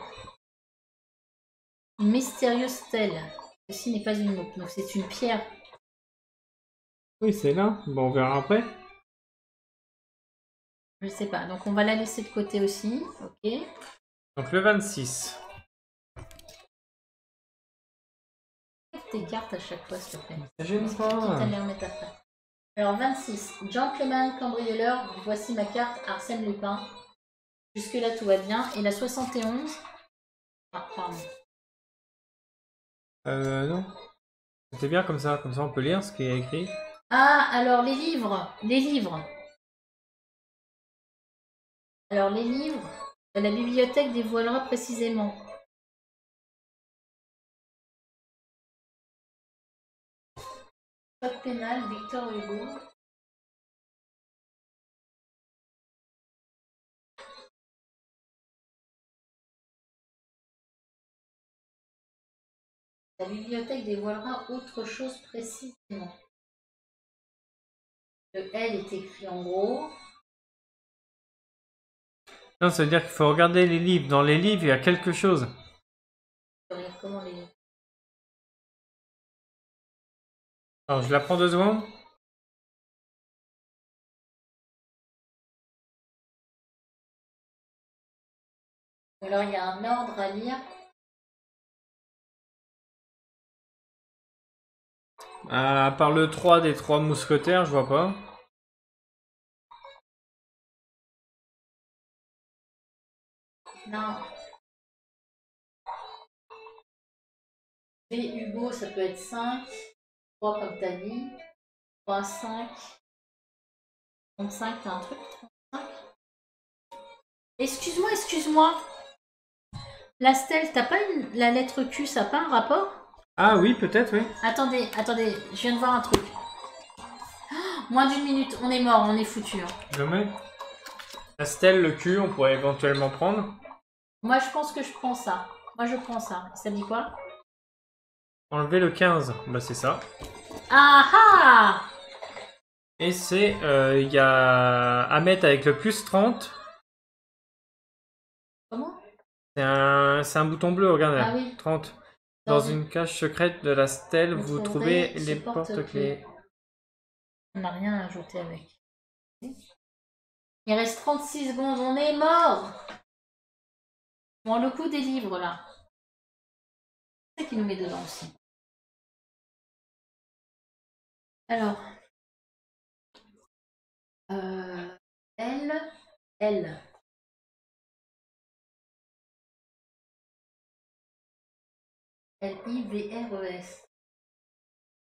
[SPEAKER 1] Une mystérieuse stèle. Ceci n'est pas une loupe, donc c'est une pierre.
[SPEAKER 2] Oui, c'est là. Bon, on verra après.
[SPEAKER 1] Je sais pas, donc on va la laisser de côté aussi. Ok.
[SPEAKER 2] Donc le 26.
[SPEAKER 1] Tes cartes à chaque fois, s'il te plaît.
[SPEAKER 2] Ça gêne
[SPEAKER 1] Quitte à
[SPEAKER 2] pas.
[SPEAKER 1] les remettre après. Alors 26. Gentleman cambrioleur, voici ma carte, Arsène Lupin. Jusque-là, tout va bien. Et la 71. Ah, pardon.
[SPEAKER 2] Non. C'était bien comme ça on peut lire ce qui est écrit.
[SPEAKER 1] Ah, alors les livres. Les livres. Alors les livres, la bibliothèque dévoilera précisément. Code pénal, Victor Hugo. La bibliothèque dévoilera autre chose précisément. Le L est écrit en gros.
[SPEAKER 2] Non, ça veut dire qu'il faut regarder les livres. Dans les livres, il y a quelque chose.
[SPEAKER 1] Regarde comment les...
[SPEAKER 2] Alors, je la prends 2 secondes.
[SPEAKER 1] Alors il y a un ordre à lire.
[SPEAKER 2] À part le 3 des 3 mousquetaires, je vois pas.
[SPEAKER 1] Non. V Hugo, ça peut être 5. 3 comme t'as dit. 3, 5. 35, t'as un truc 35. Excuse-moi, excuse-moi. La stèle, t'as pas la lettre Q, ça n'a pas un rapport?
[SPEAKER 2] Ah oui, peut-être, oui.
[SPEAKER 1] Attendez, attendez, je viens de voir un truc. Moins d'1 minute, on est mort, on est foutu.
[SPEAKER 2] Je mets. La stèle, le cul, on pourrait éventuellement prendre.
[SPEAKER 1] Moi, je pense que je prends ça. Moi, je prends ça. Ça dit quoi?
[SPEAKER 2] Enlever le 15. Bah, c'est ça.
[SPEAKER 1] Ah ah!
[SPEAKER 2] Et c'est, il y a à mettre avec le plus 30.
[SPEAKER 1] Comment?
[SPEAKER 2] C'est un bouton bleu, regarde là.
[SPEAKER 1] Ah oui.
[SPEAKER 2] 30. Dans une cache secrète de la stèle, vous trouvez les
[SPEAKER 1] ce
[SPEAKER 2] porte-clés.
[SPEAKER 1] On n'a rien à ajouter avec. Il reste 36 secondes, on est mort! Bon, le coup des livres, là. C'est qui nous met dedans aussi. Alors. L. L. Livres.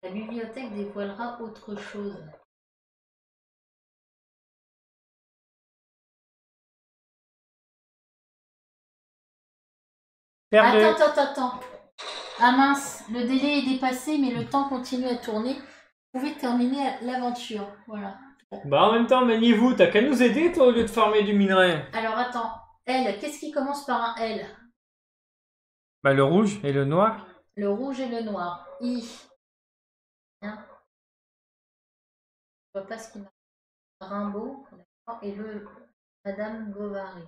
[SPEAKER 1] La bibliothèque dévoilera autre chose.
[SPEAKER 2] Perdu.
[SPEAKER 1] Attends. Ah mince, le délai est dépassé, mais le temps continue à tourner. Vous pouvez terminer l'aventure. Voilà.
[SPEAKER 2] Bah en même temps, maniez-vous, t'as qu'à nous aider toi au lieu de farmer du minerai.
[SPEAKER 1] Alors attends, L, qu'est-ce qui commence par un L?
[SPEAKER 2] Bah le rouge et le noir.
[SPEAKER 1] Le rouge et le noir. I. Hein? Je vois pas ce qui m'a. Rimbaud, d'accord, et le Madame Bovary.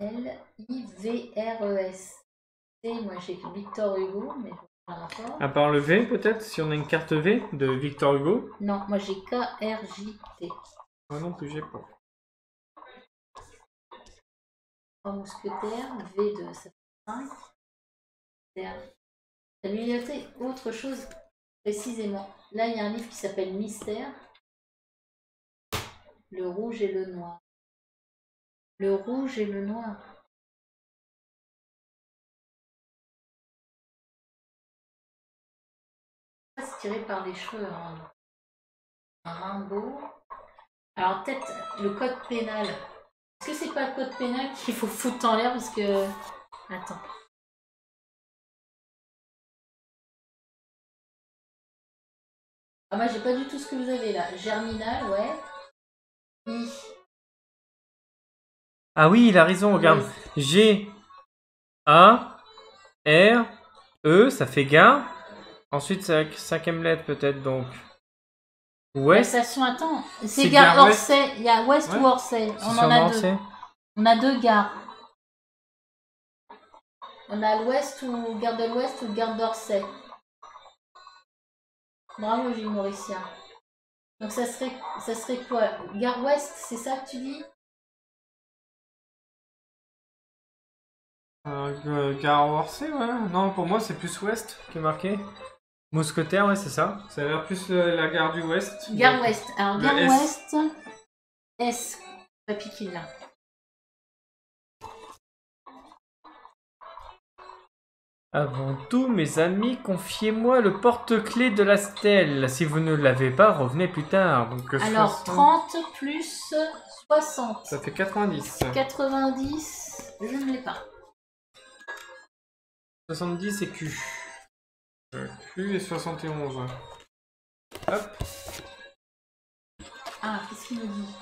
[SPEAKER 1] Livres. Et moi j'ai Victor Hugo, mais je vois pas le rapport.
[SPEAKER 2] À part le V peut-être, si on a une carte V de Victor Hugo.
[SPEAKER 1] Non, moi j'ai KRJT.
[SPEAKER 2] Moi non plus j'ai pas.
[SPEAKER 1] 3 mousquetaires, V2, ça fait 5. La bibliothèque, autre chose précisément. Là, il y a un livre qui s'appelle Mystère. Le rouge et le noir. Le rouge et le noir. C'est tiré par les cheveux. Hein. Un Rimbaud. Alors peut-être le code pénal. Est-ce que c'est pas le code pénal qu'il faut foutre en l'air parce que... Attends. Ah moi j'ai pas du tout ce que vous avez là. Germinal, ouais. I.
[SPEAKER 2] Ah oui, il a raison, regarde.
[SPEAKER 1] Ouais.
[SPEAKER 2] G, A, R, E, ça fait gare. Ensuite, c'est la cinquième lettre peut-être, donc.
[SPEAKER 1] La
[SPEAKER 2] Ouest.
[SPEAKER 1] station, attends.
[SPEAKER 2] C'est
[SPEAKER 1] C'est
[SPEAKER 2] gare
[SPEAKER 1] gare
[SPEAKER 2] Ouest.
[SPEAKER 1] Orsay. Il y a Ouest
[SPEAKER 2] Ouais.
[SPEAKER 1] ou Orsay.
[SPEAKER 2] C'est
[SPEAKER 1] On en
[SPEAKER 2] sûrement
[SPEAKER 1] a deux.
[SPEAKER 2] Orsay.
[SPEAKER 1] On a deux gares. On a l'Ouest ou gare de l'Ouest ou gare d'Orsay. Bravo Gilles Mauricien. Donc ça serait quoi? Gare Ouest, c'est ça que tu dis?
[SPEAKER 2] Gare Orsay, ouais. Non, pour moi, c'est plus Ouest qui est marqué. Mousquetaire, ouais, c'est ça. Ça a l'air plus la gare du Ouest.
[SPEAKER 1] Gare
[SPEAKER 2] Donc,
[SPEAKER 1] Ouest. Alors
[SPEAKER 2] le
[SPEAKER 1] gare
[SPEAKER 2] S.
[SPEAKER 1] Ouest, S. Pas piqué là.
[SPEAKER 2] Avant tout, mes amis, confiez-moi le porte-clés de la stèle. Si vous ne l'avez pas, revenez plus tard. Donc,
[SPEAKER 1] Alors
[SPEAKER 2] 60.
[SPEAKER 1] 30 plus 60.
[SPEAKER 2] Ça fait 90.
[SPEAKER 1] 90, je ne l'ai pas.
[SPEAKER 2] 70 c'est Q. Q et 71. Hop.
[SPEAKER 1] Ah, qu'est-ce qu'il nous dit?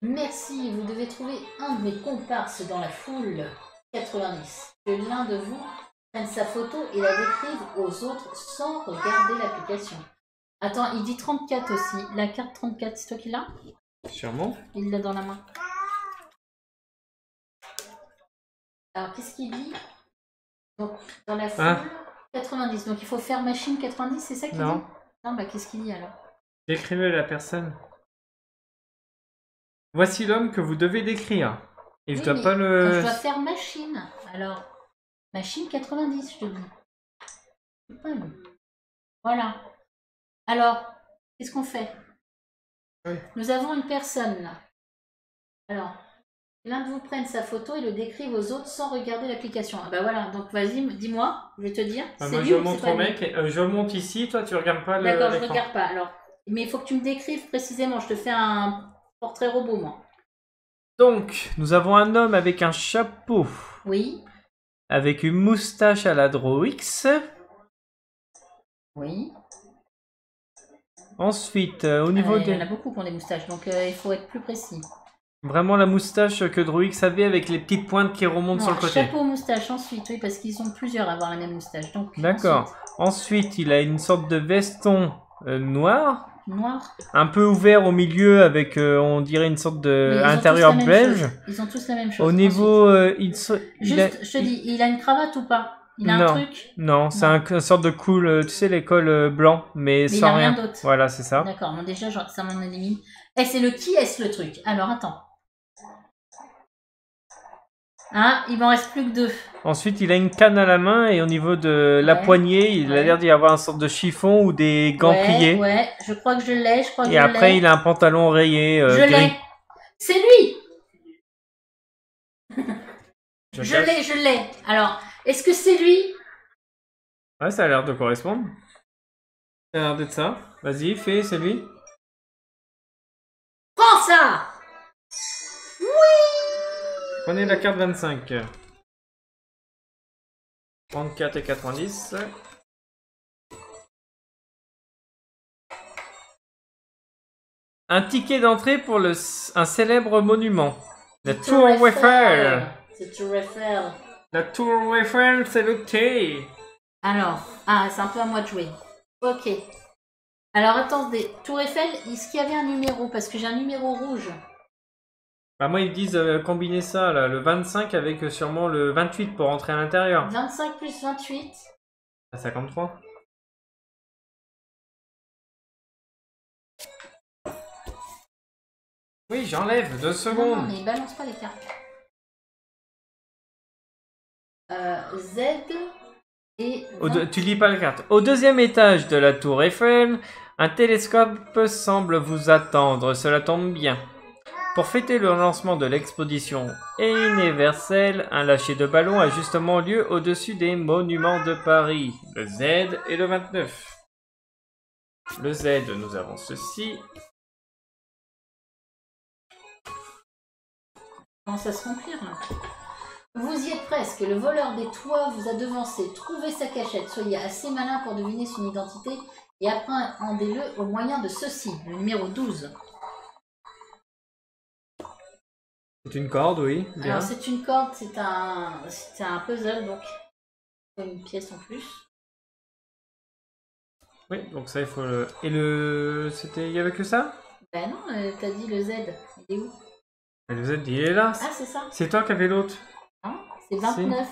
[SPEAKER 1] Merci, vous devez trouver un de mes comparses dans la foule. 90. Que l'un de vous prenne sa photo et la décrive aux autres sans regarder l'application. Attends, il dit 34 aussi. La carte 34, c'est toi qui l'as?
[SPEAKER 2] Sûrement.
[SPEAKER 1] Il l'a dans la main. Alors, qu'est-ce qu'il dit? Donc, dans la foule, 90. Donc, il faut faire machine 90, c'est ça qu'il dit?
[SPEAKER 2] Non.
[SPEAKER 1] Non, bah, qu'est-ce qu'il dit alors?
[SPEAKER 2] Décrivez la personne. Voici l'homme que vous devez décrire. Et je
[SPEAKER 1] Oui,
[SPEAKER 2] dois
[SPEAKER 1] mais
[SPEAKER 2] pas le...
[SPEAKER 1] je dois faire machine. Alors, machine 90, je te dis. C'est pas lui. Voilà. Alors, qu'est-ce qu'on fait?
[SPEAKER 2] Oui.
[SPEAKER 1] Nous avons une personne là. Alors, l'un de vous prenne sa photo et le décrive aux autres sans regarder l'application. Ah bah voilà, donc vas-y, dis-moi, je vais te dire.
[SPEAKER 2] Ah,
[SPEAKER 1] c'est
[SPEAKER 2] moi
[SPEAKER 1] lui
[SPEAKER 2] je
[SPEAKER 1] ou c'est
[SPEAKER 2] montre
[SPEAKER 1] pas
[SPEAKER 2] au
[SPEAKER 1] lui?
[SPEAKER 2] mec, je monte ici, toi tu regardes pas le
[SPEAKER 1] D'accord, je
[SPEAKER 2] l'écran.
[SPEAKER 1] regarde pas. Alors, mais il faut que tu me décrives précisément. Je te fais un portrait robot, moi.
[SPEAKER 2] Donc, nous avons un homme avec un chapeau,
[SPEAKER 1] Oui,
[SPEAKER 2] avec une moustache à la Droix.
[SPEAKER 1] oui.
[SPEAKER 2] Ensuite, au niveau
[SPEAKER 1] Il y en
[SPEAKER 2] des...
[SPEAKER 1] a beaucoup qui ont des moustaches, donc il faut être plus précis.
[SPEAKER 2] Vraiment la moustache que Droix avait avec les petites pointes qui remontent
[SPEAKER 1] Non,
[SPEAKER 2] sur le côté.
[SPEAKER 1] chapeau, moustache, ensuite, oui, parce qu'ils sont plusieurs à avoir la même moustache. Donc,
[SPEAKER 2] D'accord. Ensuite, il a une sorte de veston noir,
[SPEAKER 1] ensuite, noir.
[SPEAKER 2] un peu ouvert au milieu avec, on dirait, une sorte
[SPEAKER 1] Mais
[SPEAKER 2] de
[SPEAKER 1] ils ont
[SPEAKER 2] intérieur
[SPEAKER 1] tous la même
[SPEAKER 2] beige.
[SPEAKER 1] chose. Ils ont tous la même chose.
[SPEAKER 2] Au niveau,
[SPEAKER 1] Ensuite.
[SPEAKER 2] il a...
[SPEAKER 1] Juste, je te dis, il a une cravate ou pas? Il a
[SPEAKER 2] Non.
[SPEAKER 1] un truc?
[SPEAKER 2] Non, c'est
[SPEAKER 1] Non.
[SPEAKER 2] une sorte de cool, tu sais, les cols blancs, mais
[SPEAKER 1] Mais il
[SPEAKER 2] sans
[SPEAKER 1] a rien
[SPEAKER 2] rien.
[SPEAKER 1] d'autre.
[SPEAKER 2] Voilà, c'est ça.
[SPEAKER 1] D'accord, bon, déjà, ça m'en élimine. Eh, c'est le qui est-ce le truc? Alors, attends. Hein, il m'en reste plus que 2.
[SPEAKER 2] Ensuite, il a une canne à la main et au niveau de la
[SPEAKER 1] Ouais.
[SPEAKER 2] poignée, il a
[SPEAKER 1] Ouais.
[SPEAKER 2] l'air d'y avoir une sorte de chiffon ou des gants pliés.
[SPEAKER 1] Ouais, je crois que je l'ai,
[SPEAKER 2] Et après, il a un pantalon rayé
[SPEAKER 1] Je
[SPEAKER 2] gris.
[SPEAKER 1] l'ai. C'est lui.
[SPEAKER 2] Je
[SPEAKER 1] Je
[SPEAKER 2] cache.
[SPEAKER 1] l'ai, je l'ai. Alors, est-ce que c'est lui?
[SPEAKER 2] Ouais, ça a l'air de correspondre. Ça a l'air d'être ça. Vas-y, fais, c'est lui.
[SPEAKER 1] Prends ça.
[SPEAKER 2] Prenez la carte 25. 34 et 90. Un ticket d'entrée pour un célèbre monument. La Tour Eiffel.
[SPEAKER 1] C'est Tour Eiffel.
[SPEAKER 2] La Tour Eiffel, c'est le thé.
[SPEAKER 1] Alors, c'est un peu à moi de jouer. Ok. Alors, attendez. Tour Eiffel, est-ce qu'il y avait un numéro? Parce que j'ai un numéro rouge.
[SPEAKER 2] Bah moi, ils disent combiner ça, là, le 25 avec sûrement le 28 pour rentrer à l'intérieur.
[SPEAKER 1] 25 plus 28.
[SPEAKER 2] À 53. Oui, j'enlève 2
[SPEAKER 1] Non,
[SPEAKER 2] secondes.
[SPEAKER 1] mais balance pas les cartes. Z et...
[SPEAKER 2] Tu lis pas la carte. Au deuxième étage de la tour Eiffel, un télescope semble vous attendre. Cela tombe bien. Pour fêter le lancement de l'exposition universelle, un lâcher de ballon a justement lieu au-dessus des monuments de Paris, le Z et le 29. Le Z, nous avons ceci.
[SPEAKER 1] Commence à se remplir là. Vous y êtes presque. Le voleur des toits vous a devancé. Trouvez sa cachette. Soyez assez malin pour deviner son identité et appréhendez-le au moyen de ceci. Le numéro 12.
[SPEAKER 2] C'est une corde, oui. Bien.
[SPEAKER 1] Alors c'est une corde, c'est un puzzle, donc une pièce en plus.
[SPEAKER 2] Oui, donc ça, il faut le... Et le... C'était... Il y avait que ça?
[SPEAKER 1] Ben non, t'as dit le Z. Il est où?
[SPEAKER 2] Et le Z, il est là.
[SPEAKER 1] Ah, c'est ça.
[SPEAKER 2] C'est toi qui avais l'autre.
[SPEAKER 1] Non, c'est 29.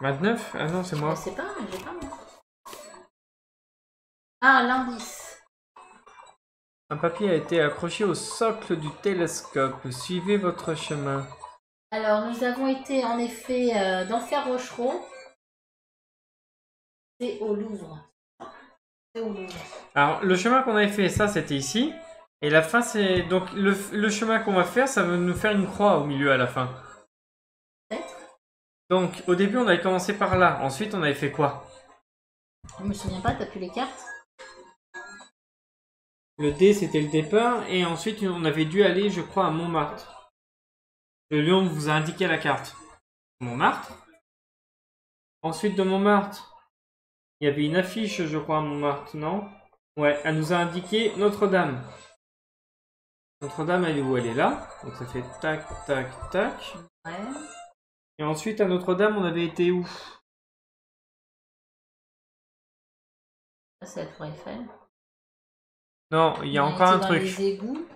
[SPEAKER 2] 29? Ah non, c'est moi.
[SPEAKER 1] Je sais pas, j'ai pas moi. Ah, l'indice.
[SPEAKER 2] Un papier a été accroché au socle du télescope. Suivez votre chemin.
[SPEAKER 1] Alors, nous avons été en effet dans Fer Rochereau. C'est au Louvre. C'est au Louvre.
[SPEAKER 2] Alors, le chemin qu'on avait fait, ça, c'était ici. Et la fin, c'est... Donc, le chemin qu'on va faire, ça va nous faire une croix au milieu à la fin.
[SPEAKER 1] Peut-être.
[SPEAKER 2] Donc, au début, on avait commencé par là. Ensuite, on avait fait quoi?
[SPEAKER 1] Je me souviens pas, t'as plus les cartes?
[SPEAKER 2] Le D, c'était le départ. Et ensuite, on avait dû aller, je crois, à Montmartre. Le lion vous a indiqué la carte. Montmartre. Ensuite, de Montmartre, il y avait une affiche, je crois, à Montmartre, non? Ouais, elle nous a indiqué Notre-Dame. Notre-Dame, elle est où? Elle est là. Donc, ça fait tac, tac, tac.
[SPEAKER 1] Ouais.
[SPEAKER 2] Et ensuite, à Notre-Dame, on avait été où?
[SPEAKER 1] Ça, c'est la Tour Eiffel.
[SPEAKER 2] Non, il y a
[SPEAKER 1] On
[SPEAKER 2] encore
[SPEAKER 1] été
[SPEAKER 2] un
[SPEAKER 1] dans
[SPEAKER 2] truc.
[SPEAKER 1] les égouts.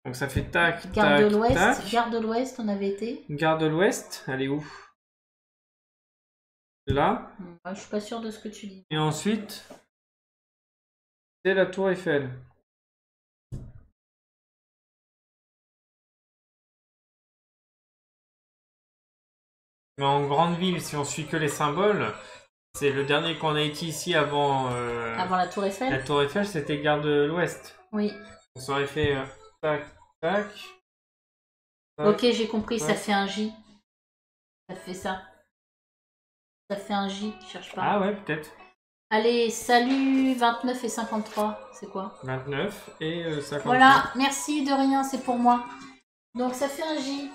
[SPEAKER 2] Donc ça fait tac,
[SPEAKER 1] Gare de
[SPEAKER 2] tac,
[SPEAKER 1] l'Ouest.
[SPEAKER 2] tac.
[SPEAKER 1] Gare de l'Ouest, on avait été.
[SPEAKER 2] Gare de l'Ouest, elle est où? Là.
[SPEAKER 1] Ouais, je suis pas sûre de ce que tu dis.
[SPEAKER 2] Et ensuite, c'est la Tour Eiffel. Mais en grande ville, si on suit que les symboles, c'est le dernier qu'on a été ici avant...
[SPEAKER 1] Avant la Tour Eiffel?
[SPEAKER 2] La Tour Eiffel, c'était Gare de l'Ouest.
[SPEAKER 1] Oui.
[SPEAKER 2] On s'aurait fait tac, tac. Tac.
[SPEAKER 1] Ok, j'ai compris, ça
[SPEAKER 2] tac.
[SPEAKER 1] fait un J. Ça fait ça. Ça fait un J, cherche pas.
[SPEAKER 2] Ah ouais, peut-être.
[SPEAKER 1] Allez, salut 29 et 53, c'est quoi?
[SPEAKER 2] 29 et 50.
[SPEAKER 1] Voilà, merci de rien, c'est pour moi. Donc ça fait un J.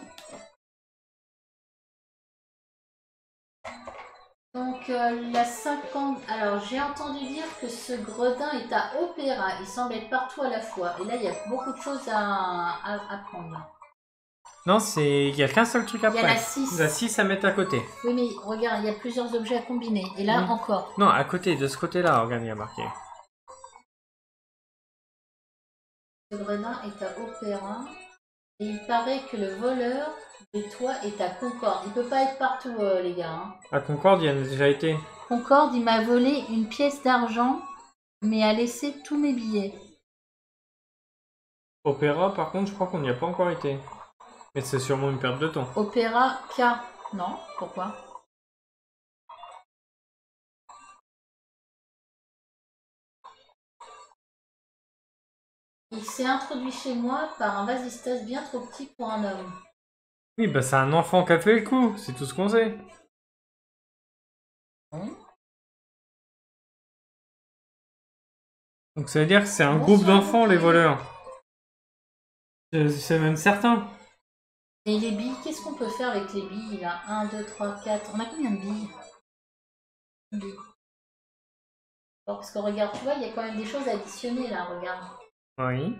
[SPEAKER 1] Donc la 50... Alors j'ai entendu dire que ce gredin est à Opéra, il semble être partout à la fois. Et là il y a beaucoup de choses à prendre.
[SPEAKER 2] Non, il y a qu'un seul truc après.
[SPEAKER 1] Il y a la 6.
[SPEAKER 2] La 6 à mettre à côté.
[SPEAKER 1] Oui mais regarde, il y a plusieurs objets à combiner. Et là
[SPEAKER 2] Oui.
[SPEAKER 1] encore.
[SPEAKER 2] Non, à côté, de ce côté-là, regarde, il y a marqué.
[SPEAKER 1] Ce gredin est à Opéra. Et il paraît que le voleur de toit est à Concorde. Il peut pas être partout les gars. Hein.
[SPEAKER 2] À Concorde, il y en a déjà été.
[SPEAKER 1] Concorde, il m'a volé une pièce d'argent, mais a laissé tous mes billets.
[SPEAKER 2] Opéra, par contre, je crois qu'on n'y a pas encore été. Mais c'est sûrement une perte de temps.
[SPEAKER 1] Opéra K. Non, pourquoi? Il s'est introduit chez moi par un vasistas bien trop petit pour un homme.
[SPEAKER 2] Oui, bah c'est un enfant qui a fait le coup, c'est tout ce qu'on sait. Donc ça veut dire que c'est un groupe d'enfants, les voleurs. C'est même certain.
[SPEAKER 1] Et les billes, qu'est-ce qu'on peut faire avec les billes là? 1, 2, 3, 4. On a combien de billes? Parce que regarde, tu vois, il y a quand même des choses à additionner là, regarde.
[SPEAKER 2] Oui.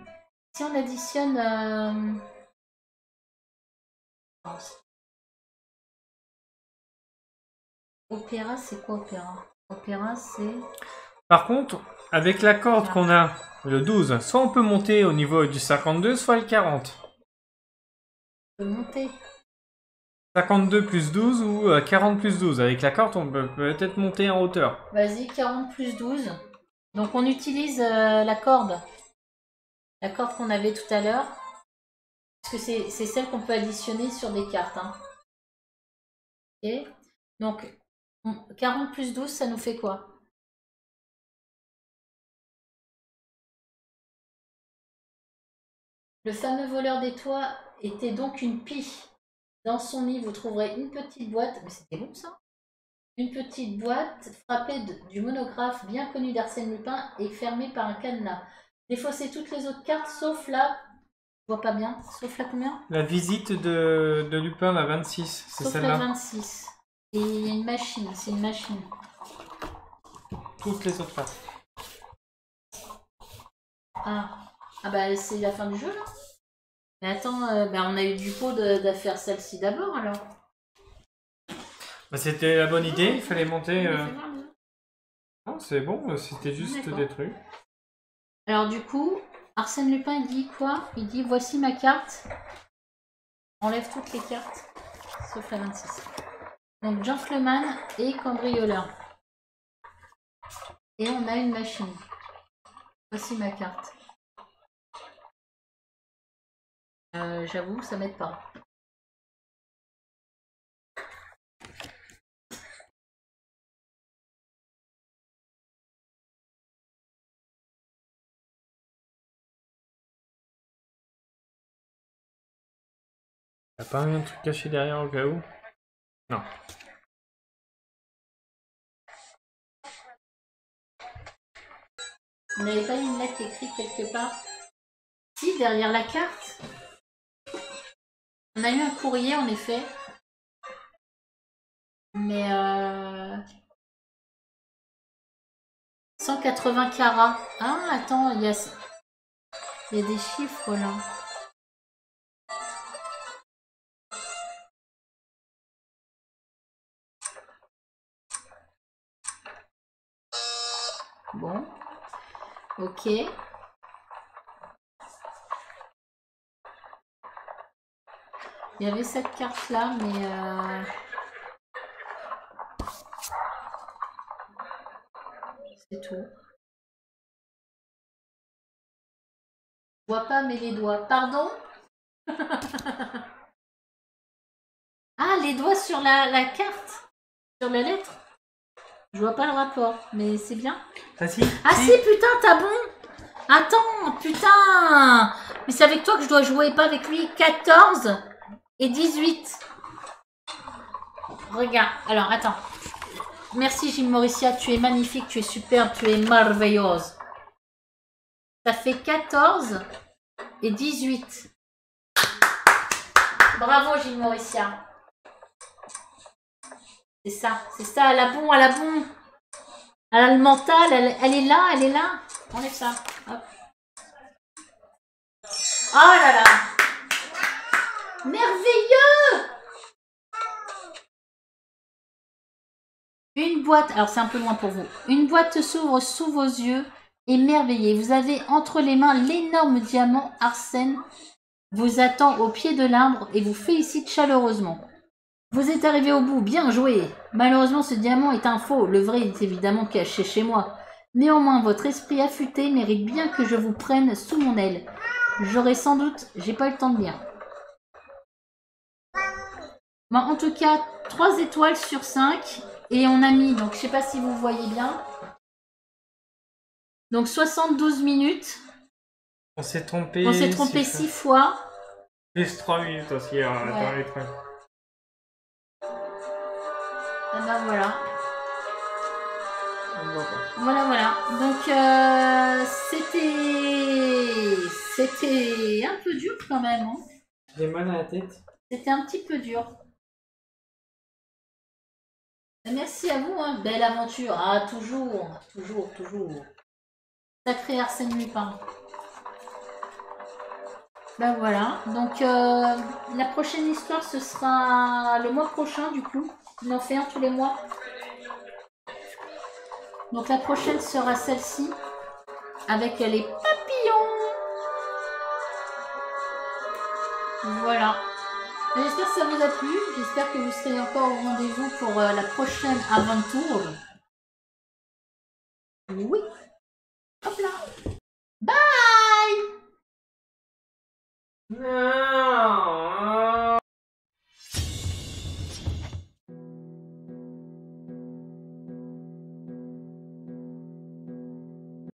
[SPEAKER 1] Si on additionne... Opéra, c'est quoi Opéra? Opéra, c'est...
[SPEAKER 2] Par contre, avec la corde qu'on a, le 12, soit on peut monter au niveau du 52, soit le 40.
[SPEAKER 1] On peut monter.
[SPEAKER 2] 52 plus 12 ou 40 plus 12. Avec la corde, on peut peut-être monter en hauteur.
[SPEAKER 1] Vas-y, 40 plus 12. Donc on utilise la corde. La corde qu'on avait tout à l'heure. Parce que c'est celle qu'on peut additionner sur des cartes. Hein. Ok. Donc 40 plus 12, ça nous fait quoi? Le fameux voleur des toits était donc une pie. Dans son lit, vous trouverez une petite boîte. Mais c'était bon ça? Une petite boîte frappée du monographe bien connu d'Arsène Lupin et fermée par un cadenas. Défaussez toutes les autres cartes sauf la... Je vois pas bien. Sauf la combien?
[SPEAKER 2] La visite de Lupin, la 26, c'est
[SPEAKER 1] Sauf la
[SPEAKER 2] celle-là.
[SPEAKER 1] 26. Et il y a une machine, c'est une machine.
[SPEAKER 2] Toutes les autres cartes.
[SPEAKER 1] Ah, ah bah c'est la fin du jeu là. Mais attends, bah, on a eu du pot de faire celle-ci d'abord alors.
[SPEAKER 2] Bah, c'était la bonne idée, il fallait monter.
[SPEAKER 1] On a fait voir, déjà.
[SPEAKER 2] Non, c'est bon, c'était juste
[SPEAKER 1] D'accord.
[SPEAKER 2] des trucs.
[SPEAKER 1] Alors du coup, Arsène Lupin il dit quoi? Il dit voici ma carte. Enlève toutes les cartes, sauf la 26. Donc gentleman et cambrioleur. Et on a une machine. Voici ma carte. J'avoue, ça m'aide pas.
[SPEAKER 2] Y'a pas un truc caché derrière au cas où? Non.
[SPEAKER 1] On n'avait pas une lettre écrite quelque part? Si, derrière la carte. On a eu un courrier en effet. Mais 180 carats. Ah, attends, il y a des chiffres là. Bon. Ok. Il y avait cette carte là, mais c'est tout. Je vois pas mais les doigts. Pardon? Ah, les doigts sur la carte? Sur la lettre? Je vois pas le rapport, mais c'est bien.
[SPEAKER 2] Ah si?
[SPEAKER 1] Ah si, putain, t'as bon? Attends, putain! Mais c'est avec toi que je dois jouer, pas avec lui. 14 et 18. Regarde, alors attends. Merci Gilles Mauricia, tu es magnifique, tu es superbe, tu es merveilleuse. Ça fait 14 et 18. Bravo Gilles Mauricia. C'est ça, elle a bon, elle a bon. Elle a le mental, elle est là, elle est là. Enlève ça. Hop. Oh là là. Merveilleux. Une boîte, alors c'est un peu loin pour vous. Une boîte s'ouvre sous vos yeux, émerveillés. Vous avez entre les mains l'énorme diamant. Arsène vous attend au pied de l'arbre et vous félicite chaleureusement. Vous êtes arrivé au bout, bien joué. Malheureusement, ce diamant est un faux. Le vrai est évidemment caché chez moi. Néanmoins, votre esprit affûté mérite bien que je vous prenne sous mon aile. J'aurai sans doute... J'ai pas eu le temps de lire. Bon, en tout cas, 3 étoiles sur 5. Et on a mis, donc je sais pas si vous voyez bien. Donc 72 minutes.
[SPEAKER 2] On s'est trompé.
[SPEAKER 1] On s'est trompé 6 fois.
[SPEAKER 2] Plus 3 minutes aussi dans les trucs.
[SPEAKER 1] Et ben voilà.
[SPEAKER 2] On voit pas.
[SPEAKER 1] Voilà. Donc c'était un peu dur quand même. Hein.
[SPEAKER 2] J'ai mal à la tête.
[SPEAKER 1] C'était un petit peu dur. Merci à vous, hein. Belle aventure. Ah, toujours. Sacré Arsène Lupin. Ben voilà. Donc la prochaine histoire, ce sera le mois prochain du coup. On en fait un tous les mois. Donc la prochaine sera celle-ci. Avec les papillons. Voilà. J'espère que ça vous a plu. J'espère que vous serez encore au rendez-vous pour la prochaine aventure. Oui. Hop là. Bye.
[SPEAKER 2] Non.